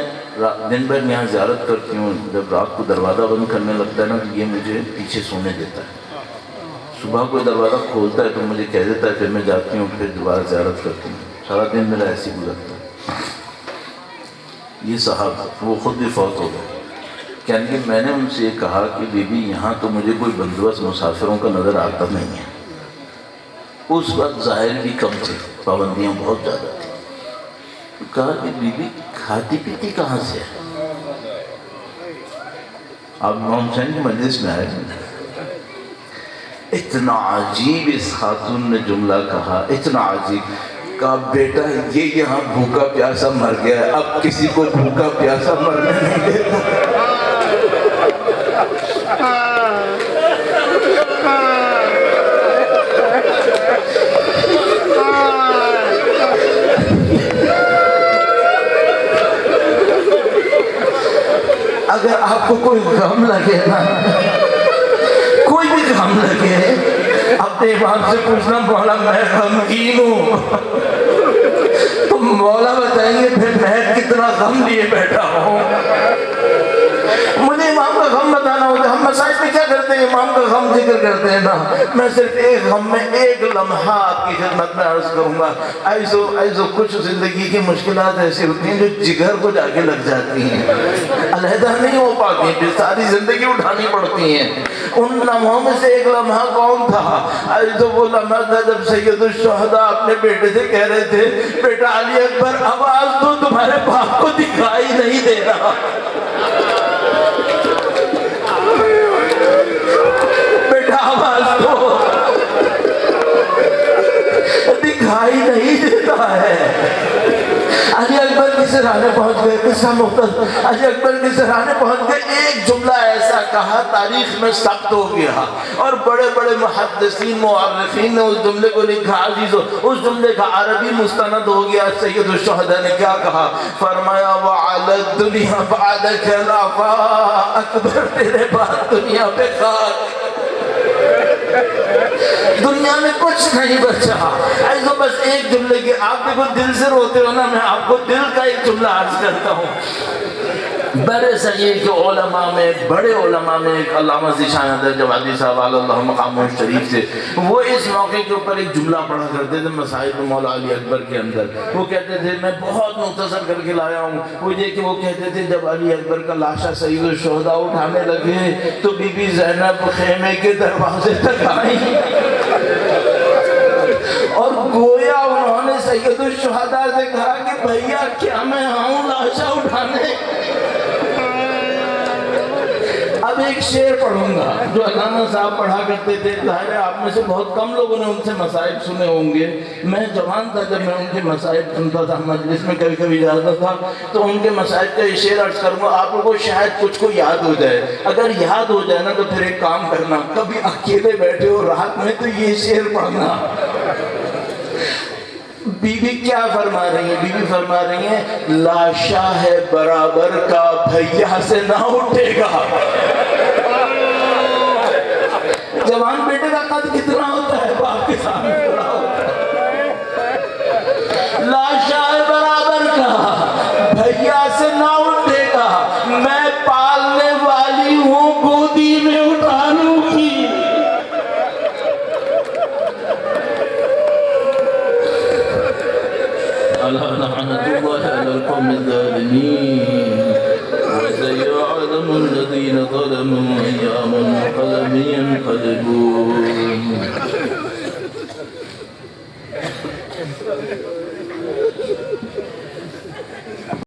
دن بھر یہاں زیارت کرتی ہوں، جب رات کو دروازہ بند کرنے لگتا ہے نا تو یہ مجھے پیچھے سونے دیتا ہے، صبح کوئی دروازہ کھولتا ہے تو مجھے کہہ دیتا ہے، پھر میں جاتی ہوں، پھر دوبارہ زیارت کرتی ہوں، سارا دن میرا ایسے ہی گزرتا ہے۔ یہ صاحب وہ خود بھی فوت ہو گئے، یعنی کہ میں نے ان سے یہ کہا کہ بی بی یہاں تو مجھے کوئی بندوبست مسافروں کا نظر آتا نہیں ہے، اس وقت ظاہر بھی کم تھے، پابندیاں بہت زیادہ تھیں، تو کہا کہ بی بی کھاتی پیتی کہاں سے ہے؟ آپ امام حسین کی مجلس میں آئے، اتنا عجیب اس خاتون نے جملہ کہا، اتنا عجیب، کہا بیٹا یہ یہاں بھوکا پیاسا مر گیا ہے، اب کسی کو بھوکا پیاسا مرنے نہیں دیتا۔ اگر آپ کو کوئی غم لگے نا، کوئی بھی غم لگے، اپنے امام سے پوچھنا مولا میں غمگین ہوں، تو مولا بتائیں گے پھر میں کتنا غم لیے بیٹھا ہوں۔ مجھے امام کا غم بتانا ہوتا ہے، ہم مساجد میں کیا کرتے ہیں، امام کا غم ذکر کرتے ہیں نا، میں صرف ایک غم میں ایک لمحہ آپ کی خدمت میں عرض کروں گا۔ ایسو کچھ زندگی کی مشکلات ایسی ہوتی ہیں جو جگر کو جا کے لگ جاتی ہیں، علیحدہ نہیں ہو پاتی ہیں، پھر ساری زندگی اٹھانی پڑتی ہیں۔ ان لمحوں میں سے ایک لمحہ کون تھا؟ ایسو وہ لمحہ تھا جب سید الشہداء اپنے بیٹے سے کہہ رہے تھے بیٹا علی اکبر آواز دو، تمہارے باپ کو دکھائی نہیں دے رہا، بیٹا آواز دو، دکھائی نہیں دیتا ہے۔ علی اکبر کی سرانے پہنچ گئے، قصہ مختصر، علی اکبر کی سرانے پہنچ گئے، ایک جملہ ایسا کہا تاریخ میں ثبت ہو گیا، اور بڑے بڑے محدثین مؤرخین نے اس جملے کو لکھا، عزیزو اس جملے کا عربی مستند ہو گیا۔ سید الشہداء نے کیا کہا؟ فرمایا وَعَلَى الدُّنْيَا بَعْدَكَ الْعَفَاءُ، اکبر تیرے بعد دنیا پہ خاک، دنیا میں کچھ نہیں بچا۔ ایسا بس ایک جملے کے، آپ دیکھو دل سے روتے ہو نا، میں آپ کو دل کا ایک جملہ عرض کرتا ہوں۔ بڑے صغیر کے علماء میں، بڑے علماء میں ایک علامہ ذیشان حضرت جوادی صاحب اللہ مقامہ شریف سے، وہ اس موقع کے اوپر ایک جملہ پڑھا کرتے تھے مصائب مولا علی اکبر کے اندر، وہ کہتے تھے، میں بہت مختصر کر کے لایا ہوں، وہ یہ کہ وہ کہتے تھے جب علی اکبر کا لاشا سید الشہداء اٹھانے لگے تو بی بی زینب خیمے کے دروازے تک آئی، اور گویا انہوں نے سید الشہداء سے کہا کہ بھیا کیا میں آؤں لاشا اٹھانے؟ اب ایک شعر پڑھوں گا جو علامہ صاحب پڑھا کرتے تھے، ظاہر ہے آپ میں سے بہت کم لوگوں نے ان سے مصائب سنے ہوں گے، میں جوان تھا جب میں ان کے مصائب سنتا تھا، مجلس میں کبھی کبھی جاتا تھا تو ان کے مصائب کا یہ شعر عرض کروں گا، آپ لوگوں کو شاید کچھ کو یاد ہو جائے، اگر یاد ہو جائے نا تو پھر ایک کام کرنا، کبھی اکیلے بیٹھے ہو رات میں تو یہ شعر پڑھنا۔ بی بی کیا فرما رہی ہیں؟ بی بی فرما رہی ہیں لاشا ہے برابر کا بھیا سے نہ اٹھے گا۔ جوان بیٹے کا قد کتنا ہوتا ہے، باپ کے سامنے کھڑا ہوتا ہے، لاشا ہے برابر کا بھیا سے نہ اٹھے گا، میں پالنے والی ہوں گودی میں اٹھا لوں گی۔ القوم الظالمين وسيعلم الذين ظلموا أيام منقلب ينقلبون